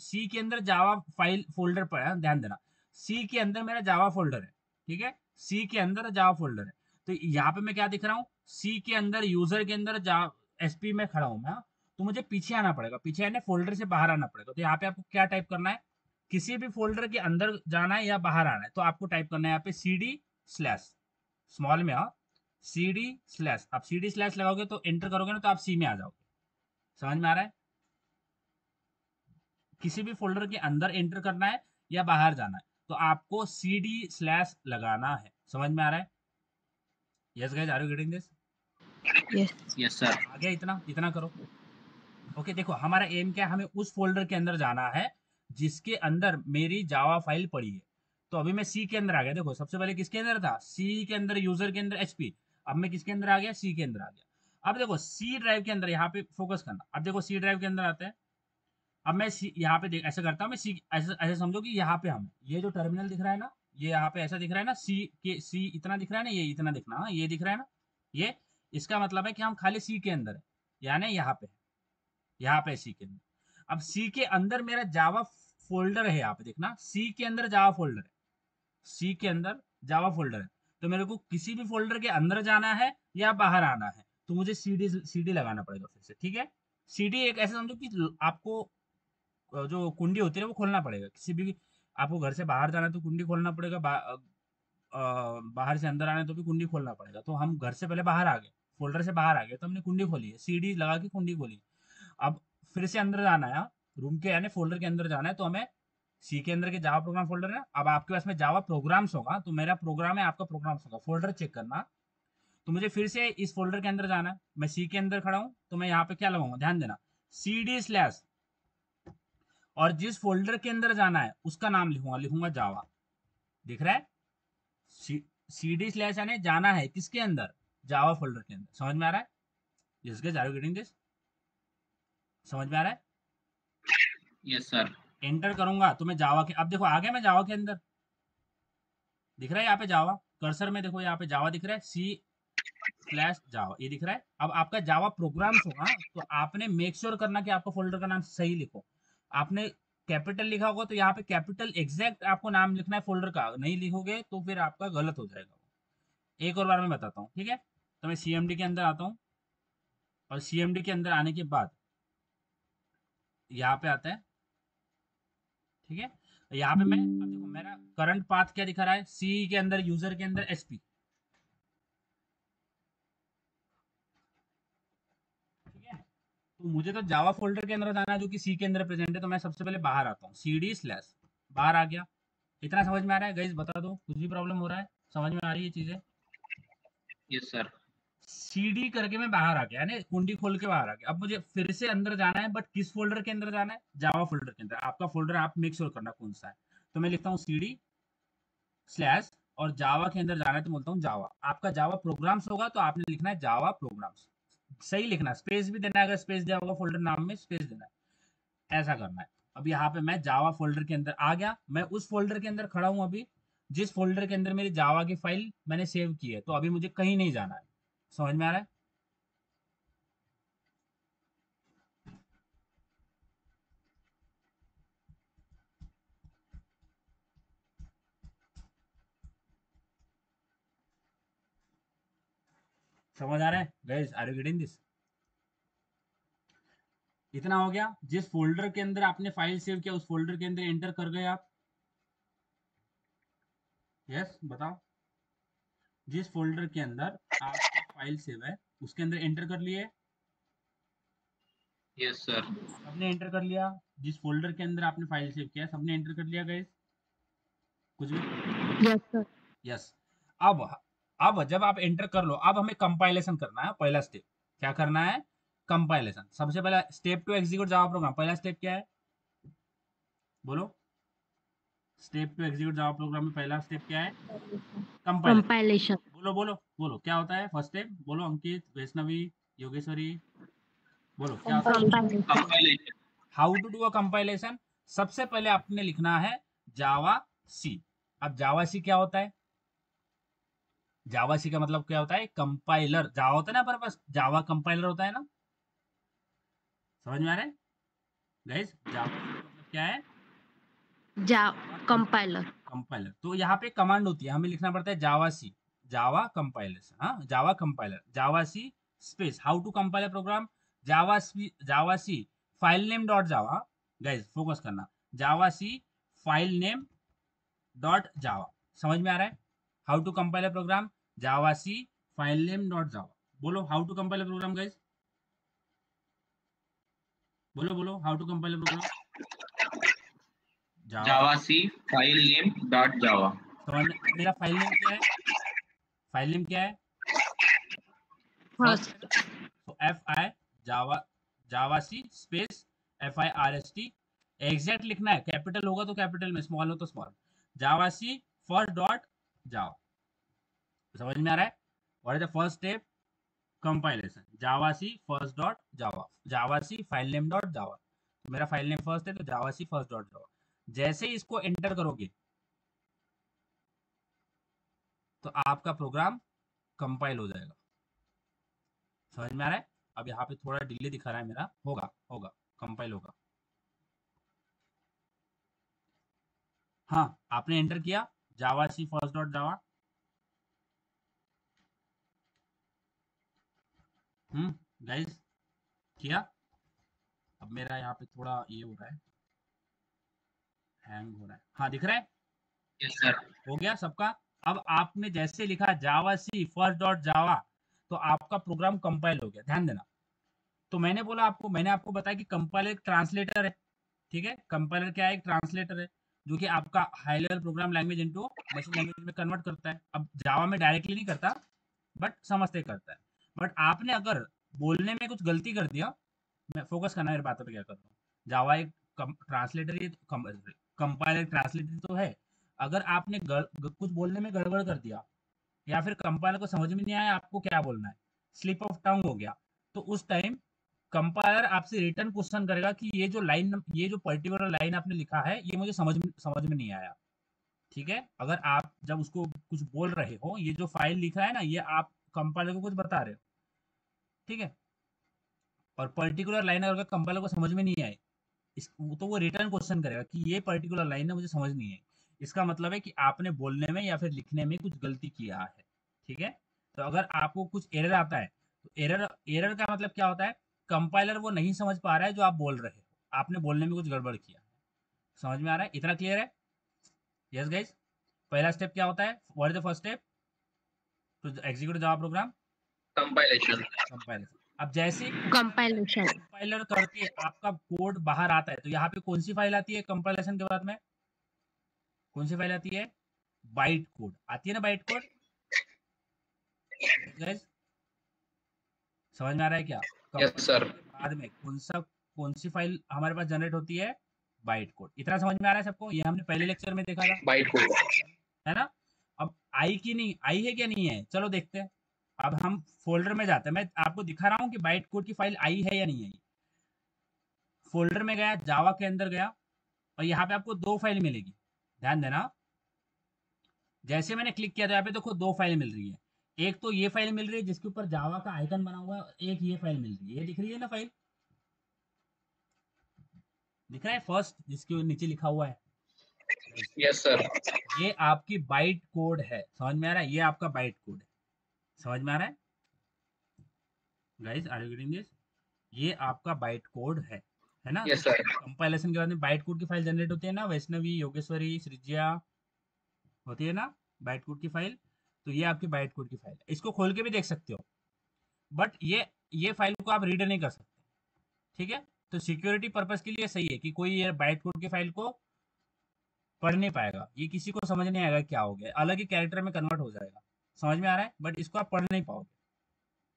सी के अंदर जावा फाइल फोल्डर पर है, ध्यान देना। सी के अंदर मेरा जावा फोल्डर है, ठीक है? सी के अंदर जावा फोल्डर है। तो यहाँ पे मैं क्या दिख रहा हूँ? सी के अंदर, यूजर के अंदर, एसपी में खड़ा हूँ मैं, हाँ? तो मुझे पीछे आना पड़ेगा, पीछे आने फोल्डर से बाहर आना पड़ेगा। तो यहाँ पे आपको क्या टाइप करना है? किसी भी फोल्डर के अंदर जाना है या बाहर आना है तो आपको टाइप करना है यहाँ पे cd स्लैश स्मॉल में cd स्लैश। आप cd स्लैश लगाओगे तो एंटर करोगे ना तो आप सी में आ जाओगे। समझ में आ रहा है? किसी भी फोल्डर के अंदर एंटर करना है या बाहर जाना है तो आपको cd स्लैश लगाना है। समझ में आ रहा है? Yes guys, are you getting this? Yes. Yes sir. आ गया? इतना इतना करो। ओके देखो, हमारा एम क्या है, हमें उस फोल्डर के अंदर जाना है जिसके अंदर मेरी जावा फाइल पड़ी है। तो अभी मैं सी के अंदर आ गया। देखो सबसे पहले किसके अंदर था, सी के अंदर, यूजर के अंदर एचपी। अब मैं किसके अंदर आ गया, सी के अंदर आ गया। अब देखो सी ड्राइव के अंदर, यहाँ पे फोकस करना। अब देखो सी ड्राइव के अंदर आते हैं। अब मैं यहाँ पे देख ऐसे करता हूँ, मैं सी ऐसे ऐसे समझो कि यहाँ पे हम ये जो टर्मिनल दिख रहा है ना, ये यहाँ पे ऐसा दिख रहा है ना, सी इतना दिख रहा है ना, ये इतना दिखना, हाँ, ये दिख रहा है ना, ये इसका मतलब है कि हम खाली सी के अंदर है, यानी यहाँ पे, यहाँ पे सी के अंदर। अब सी के अंदर मेरा जावा फोल्डर है, यहाँ पे देखना, सी के अंदर जावा फोल्डर है, सी के अंदर जावा फोल्डर है। तो मेरे को किसी भी फोल्डर के अंदर जाना है या बाहर आना है तो मुझे सीडी लगाना पड़ेगा फिर से। ठीक है, सीडी एक ऐसे समझो कि आपको जो कुंडी होती है वो खोलना पड़ेगा। किसी भी आपको घर से बाहर जाना है तो कुंडी खोलना पड़ेगा, बाहर से अंदर आना है तो भी कुंडी खोलना पड़ेगा। तो हम घर से पहले बाहर आ गए, फोल्डर से बाहर आ गए तो हमने कुंडी खोली है, सीडी लगा के कुंडी खोली। अब फिर से अंदर जाना है, रूम के यानी फोल्डर के अंदर जाना है तो हमें सी के अंदर के जावा प्रोग्राम फोल्डर है। अब आपके पास में जावा प्रोग्राम्स होगा तो मेरा प्रोग्राम है, आपका प्रोग्राम्स होगा, फोल्डर चेक करना। तो मुझे फिर से इस फोल्डर के अंदर जाना है, मैं सी के अंदर खड़ा हूं तो मैं यहाँ पे क्या लगाऊंगा, ध्यान देना, cd स्लैश, और जिस फोल्डर के अंदर जाना है उसका नाम लिखूंगा जावा। दिख रहा है? cd स्लैश यानी जाना है किसके अंदर, जावा फोल्डर के अंदर। समझ में आ रहा है? जिसके आर यू गेटिंग दिस? समझ में आ रहा है? Yes sir. एंटर करूंगा तो मैं जावा के, अब देखो आ गया मैं जावा के अंदर। दिख रहा है यहाँ पे जावा, कर्सर में देखो यहाँ पे जावा दिख रहा है, सी स्लैश जावा, ये दिख रहा है। अब आपका जावा प्रोग्राम्स होगा तो आपने मेक श्योर करना कि आपका फोल्डर का नाम सही लिखो। आपने कैपिटल लिखा होगा तो यहाँ पे कैपिटल एग्जैक्ट आपको नाम लिखना है फोल्डर का, नहीं लिखोगे तो फिर आपका गलत हो जाएगा। एक और बार मैं बताता हूँ, ठीक है? तो मैं सीएमडी के अंदर आता हूँ और सीएमडी के अंदर आने के बाद यहाँ पे आता है, ठीक है? यहाँ पे मैं, अब देखो मेरा करंट पाथ क्या दिखा रहा है, सी के अंदर, यूजर के अंदर एचपी। ठीक है, तो मुझे तो जावा फोल्डर के अंदर जाना है जो कि सी के अंदर प्रेजेंट है, तो मैं सबसे पहले बाहर आता हूँ, cd स्लैश, बाहर आ गया। इतना समझ में आ रहा है गाइस? बता दो कुछ भी प्रॉब्लम हो रहा है, समझ में आ रही है चीजें? Yes sir. cd करके मैं बाहर आ गया, यानी कुंडी खोल के बाहर आ गया। अब मुझे फिर से अंदर जाना है, बट किस फोल्डर के अंदर जाना है, जावा फोल्डर के अंदर। आपका फोल्डर आप मेक श्योर करना कौन सा है। तो मैं लिखता हूँ cd स्लैश, और जावा के अंदर जाना है तो बोलता हूँ जावा। आपका जावा प्रोग्राम्स होगा तो आपने लिखना है जावा प्रोग्राम्स, सही लिखना, स्पेस भी देना है, अगर स्पेस दिया होगा फोल्डर नाम में स्पेस देना है, ऐसा करना है। अब यहाँ पे मैं जावा फोल्डर के अंदर आ गया, मैं उस फोल्डर के अंदर खड़ा हूँ अभी जिस फोल्डर के अंदर मेरी जावा की फाइल मैंने सेव की है। तो अभी मुझे कहीं नहीं जाना है। समझ में आ रहा है? समझ आ रहा है guys? Are you getting this? इतना हो गया। जिस फोल्डर के अंदर आपने फाइल सेव किया उस फोल्डर के अंदर एंटर कर गए आप। यस बताओ, जिस फोल्डर के अंदर आपका फाइल सेव है उसके अंदर एंटर कर लिए? Yes sir. सबने एंटर कर लिया? जिस फोल्डर के अंदर आपने फाइल सेव किया सबने एंटर कर लिया गाइस? कुछ भी? Yes sir. यस। अब जब आप एंटर कर लो, अब हमें कंपाइलेशन करना है। पहला स्टेप क्या करना है, कंपाइलेशन। सबसे पहला step to execute Java program, पहला स्टेप क्या है बोलो? Step to execute Java program में पहला स्टेप क्या है, कंपाइलेशन। कंपाइलेशन। बोलो बोलो बोलो, क्या होता है फर्स्ट स्टेप? बोलो अंकित, वैष्णवी, योगेश्वरी, बोलो क्या होता है? Compilation. How to do a compilation? सबसे पहले आपने लिखना है जावा सी। अब जावा सी क्या होता है? जावा सी का मतलब क्या होता है, कंपाइलर। जावा होता है ना पर बस, जावा कंपाइलर होता है ना। समझ में आ रहा है गाइस? जावा सी का मतलब क्या है, कंपाइलर। कंपाइलर। तो यहाँ पे कमांड होती है, हमें लिखना पड़ता है जावा सी, जावा कंपाइलेशन, हाँ, Java compiler, Java C space how to compile program, Java C file name dot Java. Guys focus करना, Java C file name dot Java. समझ में आ रहा है? How to compile a program, Java C file name dot Java. बोलो how to compile a program guys, बोलो बोलो how to compile a program, Java. Java C file name dot Java. समझ में? मेरा फाइल नेम क्या है? फाइल नेम क्या है? हाँ तो F I Java, Java C space FIRST, exact लिखना है, कैपिटल होगा तो कैपिटल में, स्मॉल हो तो small, Java C first dot Java. समझ में आ रहा है? What is the first step? Compilation, Java C first dot Java, Java C file name dot Java. मेरा फाइल नेम फर्स्ट है तो जावा सी फर्स्ट डॉट जावा। जैसे ही इसको एंटर करोगे तो आपका प्रोग्राम कंपाइल हो जाएगा। समझ में आ रहा है? अब यहाँ पे थोड़ा डिले दिखा रहा है मेरा, होगा होगा कंपाइल होगा। हाँ, आपने एंटर किया जावा C first dot Java. Guys किया? अब मेरा यहाँ पे थोड़ा ये हो रहा है, हैंग हो रहा है। हाँ दिख रहा है? Yes sir. हो गया सबका? अब आपने जैसे लिखा जावा सी फर्स्ट डॉट जावा तो आपका प्रोग्राम कंपाइल हो गया। ध्यान देना। तो मैंने आपको बताया कि कंपाइलर एक ट्रांसलेटर है। ठीक है, कंपाइलर क्या है? एक ट्रांसलेटर है जो कि आपका high level programme language into machine language में कन्वर्ट करता है। अब जावा में डायरेक्टली नहीं करता, बट समझते करता है। बट आपने अगर बोलने में कुछ गलती कर दिया, मैं फोकस करना मेरी बातों पे क्या कर रहा हूँ, जावा एक ट्रांसलेटर, ये कंपाइलर ट्रांसलेटर तो है। अगर आपने कुछ बोलने में गड़बड़ कर दिया या फिर कंपाइलर को समझ में नहीं आया आपको क्या बोलना है, स्लिप ऑफ टंग हो गया, तो उस टाइम कंपाइलर आपसे रिटर्न क्वेश्चन करेगा कि ये जो पर्टिकुलर लाइन आपने लिखा है ये मुझे समझ में नहीं आया। ठीक है, अगर आप जब उसको कुछ बोल रहे हो, ये जो फाइल लिखा है ना, ये आप कंपाइलर को कुछ बता रहे हो, ठीक है, और पर्टिकुलर लाइन अगर कंपाइलर को समझ में नहीं आए, तो वो रिटर्न क्वेश्चन करेगा कि ये पर्टिकुलर लाइन है मुझे समझ नहीं है। इसका मतलब है कि आपने बोलने में या फिर लिखने में कुछ गलती किया है। ठीक है, तो अगर आपको कुछ एरर आता है तो एरर का मतलब क्या होता है? कंपाइलर वो नहीं समझ पा रहा है जो आप बोल रहे हो, आपने बोलने में कुछ गड़बड़ किया। समझ में आ रहा है? इतना क्लियर है? Yes guys. पहला स्टेप क्या होता है? What is the first step to execute Java program? Compilation. Compilation. अब जैसे कंपाइलेशन। कंपाइलर करके आपका कोड बाहर आता है तो यहाँ पे कौन सी फाइल आती है कंपाइलेशन के बाद में? कौन सी फाइल आती है? बाइट कोड आती है ना, बाइट कोड। गाइस समझ में आ रहा है क्या? Yes sir. कंपाइलेशन के बाद में कौन सी फाइल हमारे पास जनरेट होती है? Byte code. इतना समझ में आ रहा है सबको? ये हमने पहले लेक्चर में देखा था, बाइट कोड। है ना? अब आई की नहीं आई है क्या नहीं है, चलो देखते हैं। अब हम फोल्डर में जाते हैं, मैं आपको दिखा रहा हूँ कि बाइट कोड की फाइल आई है या नहीं आई। फोल्डर में गया, जावा के अंदर गया, और यहाँ पे आपको दो फाइल मिलेगी। ध्यान देना, जैसे मैंने क्लिक किया तो यहाँ पे देखो दो फाइल मिल रही है। एक तो ये फाइल मिल रही है जिसके ऊपर जावा का आइकन बना हुआ है, एक ये फाइल मिल रही है, ये दिख रही है ना फाइल, दिख रहा है फर्स्ट जिसके नीचे लिखा हुआ है। Yes sir. ये आपकी बाइट कोड है। समझ में आ रहा है? ये आपका बाइट कोड है। समझ में आ रहा है guys? Are you getting this? ये आपका बाइट कोड है ना? Yes sir. कंपाइलेशन के बाद में बाइट कोड की फाइल जनरेट होती है ना, वैष्णवी, योगेश्वरी, सृज्या, होती है ना बाइट कोड की फाइल। तो ये आपकी बाइट कोड की फाइल है, इसको खोल के भी देख सकते हो, बट ये फाइल को आप रीड नहीं कर सकते। ठीक है, तो सिक्योरिटी पर्पस के लिए सही है कि कोई ये बाइट कोड की फाइल को पढ़ नहीं पाएगा, ये किसी को समझ नहीं आएगा क्या हो गया, अलग ही कैरेक्टर में कन्वर्ट हो जाएगा। समझ में आ रहा है? बट इसको आप पढ़ नहीं पाओगे।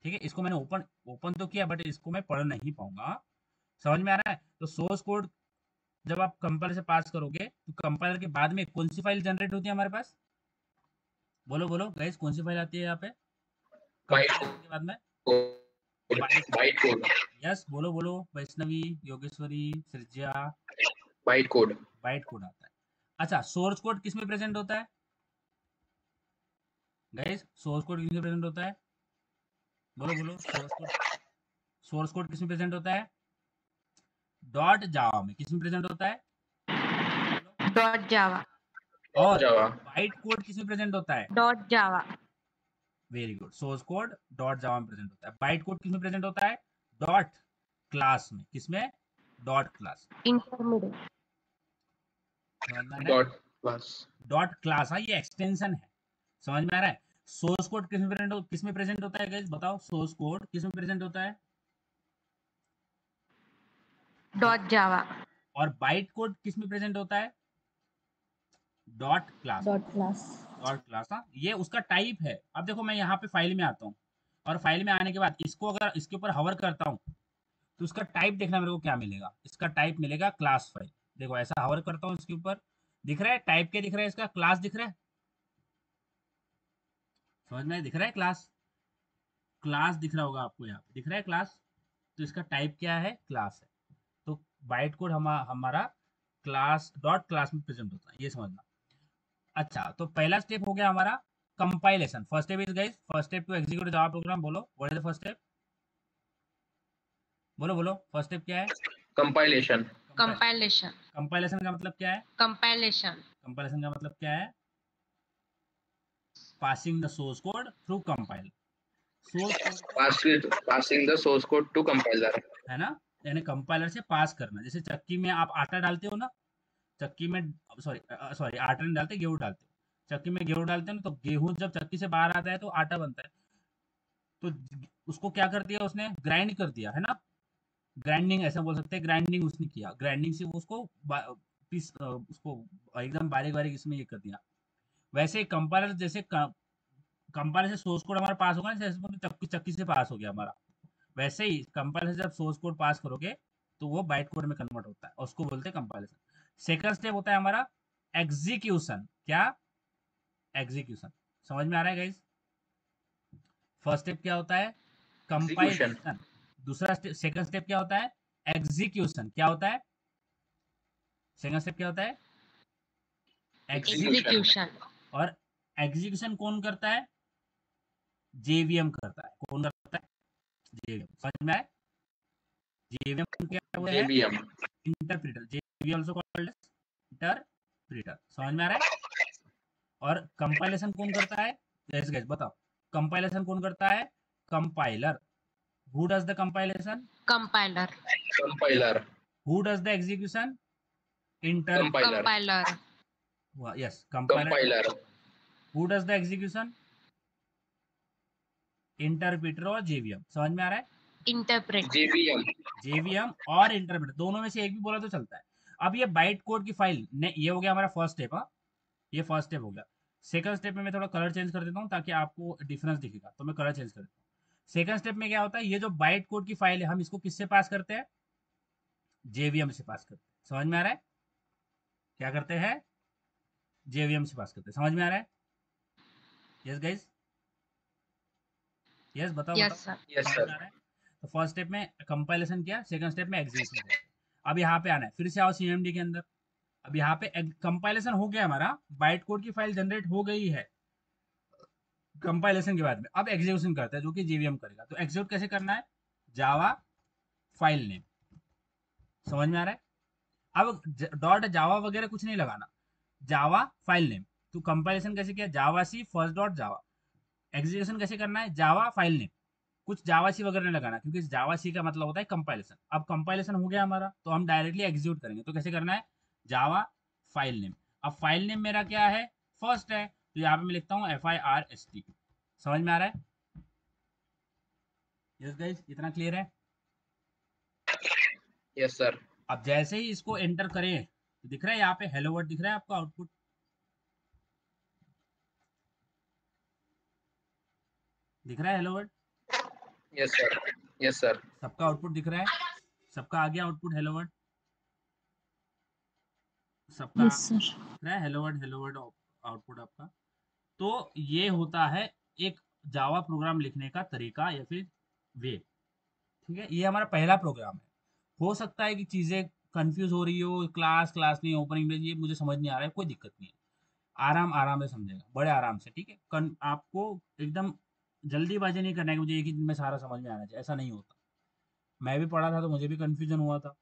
ठीक है, इसको मैंने ओपन तो किया बट इसको मैं पढ़ नहीं पाऊंगा। समझ में आ रहा है? तो सोर्स कोड जब आप कंपाइलर से पास करोगे तो कंपाइलर के बाद में कौन सी फाइल जनरेट होती है हमारे पास? बोलो बोलो गाइस, कौन सी फाइल आती है यहाँ पे बाइट कंपाइलेशन के बाद में? कोड। Byte code. यस, बोलो बोलो, Vaishnavi, Yogeshwari, Srijya, byte code. Byte code आता है। अच्छा, सोर्स कोड किस में प्रेजेंट होता है गाइस? सोर्स कोड किस में प्रेजेंट होता है? बोलो बोलो, सोर्स कोड किस में प्रेजेंट होता है? डॉट जावा में। किस में प्रेजेंट होता है? डॉट जावा। और जावा। बाइट कोड किस में प्रेजेंट होता है? डॉट जावा। Very good, source code dot जावा में प्रेजेंट होता है। बाइट कोड किस में प्रेजेंट होता है? डॉट क्लास में। किसमें? Dot class. इंटरमीडिएट। समझ में आ रहा है? Dot class. डॉट क्लास, हाँ ये एक्सटेंशन है, समझ में आ रहा है? सोर्स कोड किस में प्रेजेंट होता है गाइस, बताओ सोर्स कोड किस में प्रेजेंट होता है? डॉट जावा। और बाइट कोड किस में प्रेजेंट होता है? Dot class. Dot class. Dot class, हाँ ये उसका टाइप है। अब देखो मैं यहाँ पे फाइल में आता हूँ, और फाइल में आने के बाद इसको अगर इसके ऊपर हवर करता हूँ तो उसका टाइप देखना मेरे को क्या मिलेगा, इसका टाइप मिलेगा क्लास फाइल। देखो ऐसा हवर करता हूँ इसके ऊपर, दिख रहा है टाइप क्या दिख रहा है, इसका क्लास दिख रहा है, समझ में दिख रहा है? क्लास दिख रहा होगा आपको, यहाँ पे दिख रहा है क्लास, तो इसका टाइप क्या है, क्लास है। तो बाइट कोड हमारा क्लास डॉट क्लास में प्रेजेंट होता है, ये समझना। अच्छा, तो पहला स्टेप हो गया हमारा compilation. First step is guys, first step to execute Java program, बोलो what is the first step, बोलो बोलो फर्स्ट स्टेप क्या है? कंपाइलेशन। कंपाइलेशन। कंपाइलेशन का मतलब क्या है? कंपाइलेशन। कंपाइलेशन का मतलब क्या है? Passing the source code through compile. Source code passing the source code to compiler, है ना, यानी कंपाइलर से पास करना। जैसे चक्की में आप आटा डालते हो ना, चक्की में सॉरी सॉरी आटा नहीं डालते, गेहूं डालते हो। चक्की में गेहूं डालते हैं ना, तो गेहूं जब चक्की से बाहर आता है तो आटा बनता है। तो उसको क्या कर दिया उसने, ग्राइंड कर दिया है ना, ग्राइंडिंग ऐसा बोल सकते हैं, ग्राइंडिंग उसने किया, ग्राइंडिंग से उसको पीस उसको एकदम बारीक बारीक इसमें ये कर दिया। वैसे कंपाइलर जैसे कंपाइलर से सोर्स कोड हमारा पास होगा ना, जैसे चक्की चक्की से पास हो गया हमारा, वैसे ही कंपाइलर से जब सोर्स कोड पास करोगे तो वो बाइट कोड में कन्वर्ट होता है, उसको बोलते हैं कंपाइलेशन। सेकंड स्टेप होता है हमारा एग्जीक्यूशन। क्या? एग्जीक्यूशन। समझ में आ रहा है गाइस? फर्स्ट स्टेप क्या होता है? एग्जीक्यूशन। कंपाइलेशन। दूसरा स्टेप, सेकंड स्टेप क्या होता है? एग्जीक्यूशन। क्या होता है सेकंड स्टेप, क्या होता है? एग्जीक्यूशन। और एग्जीक्यूशन कौन करता है? जेवीएम करता है। कौन करता है? जेवीएम। समझ में आए? जेवीएम क्या होता है? JVM. Interpreter. JVM also called interpreter. समझ में आ रहा है? और कंपाइलेशन कौन करता है? यस गाइस बताओ, कंपाइलेशन कौन करता है? Compiler. Who does the compilation? Compiler. Compiler. Who does the execution? Inter compiler. Compiler. Yes compiler. Compiler. Who does the execution? Interpreter और जेवीएम। समझ में आ रहा है? इंटरप्रेट। जेबीएम। जेवीएम और इंटरप्रेटर दोनों में से एक भी बोला तो चलता है। अब ये बाइट कोड की फाइल ने, ये हो गया हमारा फर्स्ट स्टेप। हाँ ये फर्स्ट स्टेप हो गया। सेकंड स्टेप में मैं थोड़ा कलर चेंज कर देता हूँ ताकि आपको डिफरेंस दिखेगा, तो मैं कलर चेंज कर देता हूँ। सेकंड स्टेप में क्या होता है, ये जो बाइट कोड की फाइल है हम इसको किससे पास करते हैं? जेवीएम से पास करते हैं। समझ में आ रहा है? क्या करते हैं? जेवीएम से पास करते हैं। समझ में आ रहा है? यस गाइस, यस बताओ यस बताओ, सर। यस समझ सर। में आ रहा है? तो फर्स्ट स्टेप में कंपाइलेशन किया, सेकंड स्टेप में एग्जीक्यूशन किया। अब यहाँ पे आना है, फिर से आओ सीएमडी के अंदर। अब यहाँ पे कंपाइलेशन हो गया हमारा, बाइट कोड की फाइल जनरेट हो गई है कंपाइलेशन के बाद में। अब एग्जीक्यूशन करता है जो कि जेवीएम करेगा। तो एग्जीक्यूट कैसे करना है? Java file name. समझ में आ रहा है? अब डॉट जावा वगैरह कुछ नहीं लगाना, जावा फाइल नेम। तो कंपाइलेशन कैसे किया? जावा सी फर्स्ट डॉट जावा। एग्जीक्यूशन कैसे करना है? Java file name. कुछ जावा सी वगैरह नहीं लगाना, क्योंकि जावा सी का मतलब होता है कंपाइलेशन। अब कंपाइलेशन हो गया हमारा, तो हम डायरेक्टली एग्जीक्यूट करेंगे। तो कैसे करना है? Java file name. अब फाइल नेम मेरा क्या है? फर्स्ट है, तो यहाँ पे मैं लिखता हूँ FIRST। समझ में आ रहा है? यस गाइस, इतना क्लियर है? Yes sir. अब जैसे ही इसको एंटर करें तो दिख रहा है यहाँ पे हेलो वर्ड दिख रहा है आपको, आउटपुट दिख रहा है, hello word yes sir. Yes sir. सबका आउटपुट दिख रहा है, सबका आ गया आउटपुट हेलो वर्ड, सबका यस सर। दिख रहा है हेलो वर्ड आउटपुट आपका। तो ये होता है एक जावा प्रोग्राम लिखने का तरीका या फिर वे। ठीक है, ये हमारा पहला प्रोग्राम है। हो सकता है कि चीजें कंफ्यूज हो रही हो, क्लास क्लास नहीं ओपनिंग ये मुझे समझ नहीं आ रहा है, कोई दिक्कत नहीं है, आराम आराम से समझेगा, बड़े आराम से। ठीक है, आपको एकदम जल्दीबाजी नहीं करना है कि मुझे एक ही दिन में सारा समझ में आना चाहिए, ऐसा नहीं होता। मैं भी पढ़ा था तो मुझे भी कंफ्यूजन हुआ था,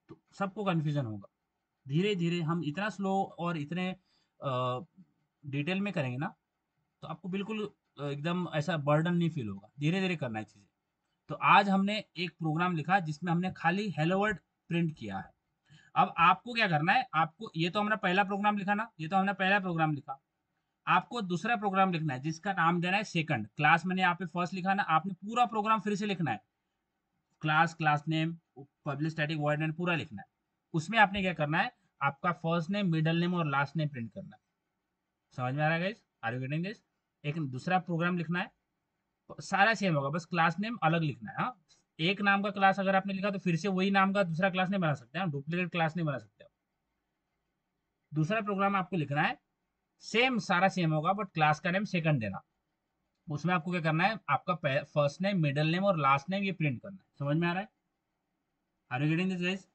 तो सबको कंफ्यूजन होगा। धीरे धीरे हम इतना स्लो और इतने डिटेल में करेंगे ना, तो आपको बिल्कुल एकदम ऐसा बर्डन नहीं फील होगा। धीरे धीरे करना है चीज़ें। तो आज हमने एक प्रोग्राम लिखा जिसमें हमने खाली हेलो वर्ड प्रिंट किया है। अब आपको क्या करना है, आपको ये तो हमने पहला प्रोग्राम लिखा ना, ये तो हमने पहला प्रोग्राम लिखा, आपको दूसरा प्रोग्राम लिखना है जिसका नाम देना है सेकंड। क्लास मैंने यहाँ पे फर्स्ट लिखा ना, आपने पूरा प्रोग्राम फिर से लिखना है, class, class name, public static void name पूरा लिखना है। उसमें आपने क्या करना है, आपका फर्स्ट नेम, मिडल नेम और लास्ट नेम प्रिंट करना है। समझ में आ रहा है guys? Are you getting this? एक दूसरा प्रोग्राम लिखना है, सारा सेम होगा, बस क्लास नेम अलग लिखना है। हाँ, एक नाम का क्लास अगर आपने लिखा तो फिर से वही नाम का दूसरा क्लास नहीं बना सकते हैं, डुप्लीकेट क्लास नहीं बना सकते। दूसरा प्रोग्राम आपको लिखना है, सेम सारा सेम होगा बट क्लास का नेम सेकंड देना। उसमें आपको क्या करना है, आपका फर्स्ट नेम, मिडल नेम और लास्ट नेम ये प्रिंट करना है। समझ में आ रहा है? Are you getting this guys?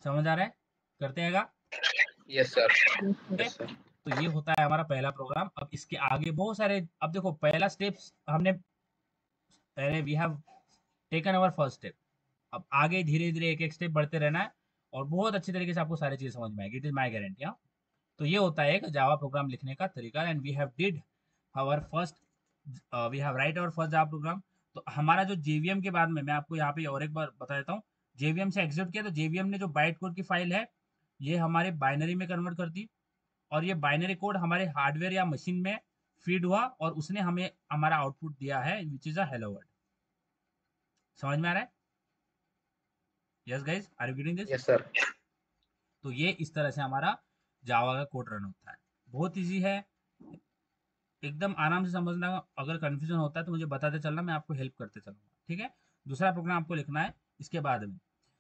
समझ आ रहा है? करते हैं? यस सर, ठीक है, यस सर। तो ये होता है हमारा पहला प्रोग्राम। अब इसके आगे बहुत सारे, अब देखो पहला स्टेप्स हमने, पहले we have taken our first step, अब आगे धीरे धीरे एक एक स्टेप बढ़ते रहना है और बहुत अच्छी तरीके से आपको सारी चीजें समझ में आएगी, इट इज माई गारंटी। हाँ, तो ये होता है एक जावा प्रोग्राम लिखने का तरीका, and we have did our first, we have write our first Java program. तो हमारा जो जेवीएम के बाद में, मैं आपको यहाँ पे और एक बार बता देता हूँ, जेवीएम से एग्जिट किया तो जेवीएम ने जो बाइट कोड की फाइल है ये हमारे बाइनरी में कन्वर्ट कर दी, और ये बाइनरी कोड हमारे हार्डवेयर या मशीन में फीड हुआ और उसने हमें हमारा आउटपुट दिया है which is a hello world. समझ में आ रहा है? Yes guys, are you getting this? Yes sir. तो ये इस तरह से हमारा जावा का कोड रन होता है, बहुत इजी है, एकदम आराम से समझना। अगर कंफ्यूजन होता है तो मुझे बताते चलना, मैं आपको हेल्प करते चलूंगा। ठीक है, दूसरा प्रोग्राम आपको लिखना है इसके बाद में,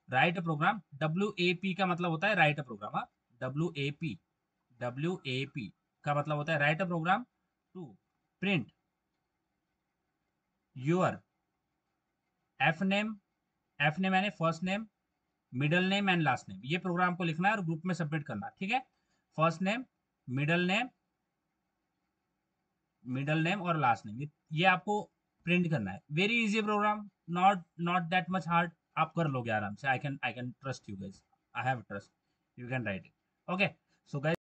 राइट प्रोग्राम। WAP का मतलब होता है राइट प्रोग्राम। हाँ, WAP का मतलब होता है write program to print your F name यानी first name, middle name and last name. ये प्रोग्राम को लिखना है और ग्रुप में सबमिट करना है। ठीक है, फर्स्ट नेम, मिडल नेम और लास्ट नेम, ये आपको प्रिंट करना है। Very easy program, not that much hard, आप कर लोगे आराम से। I can trust you guys, I have trust, you can write it. Okay, so guys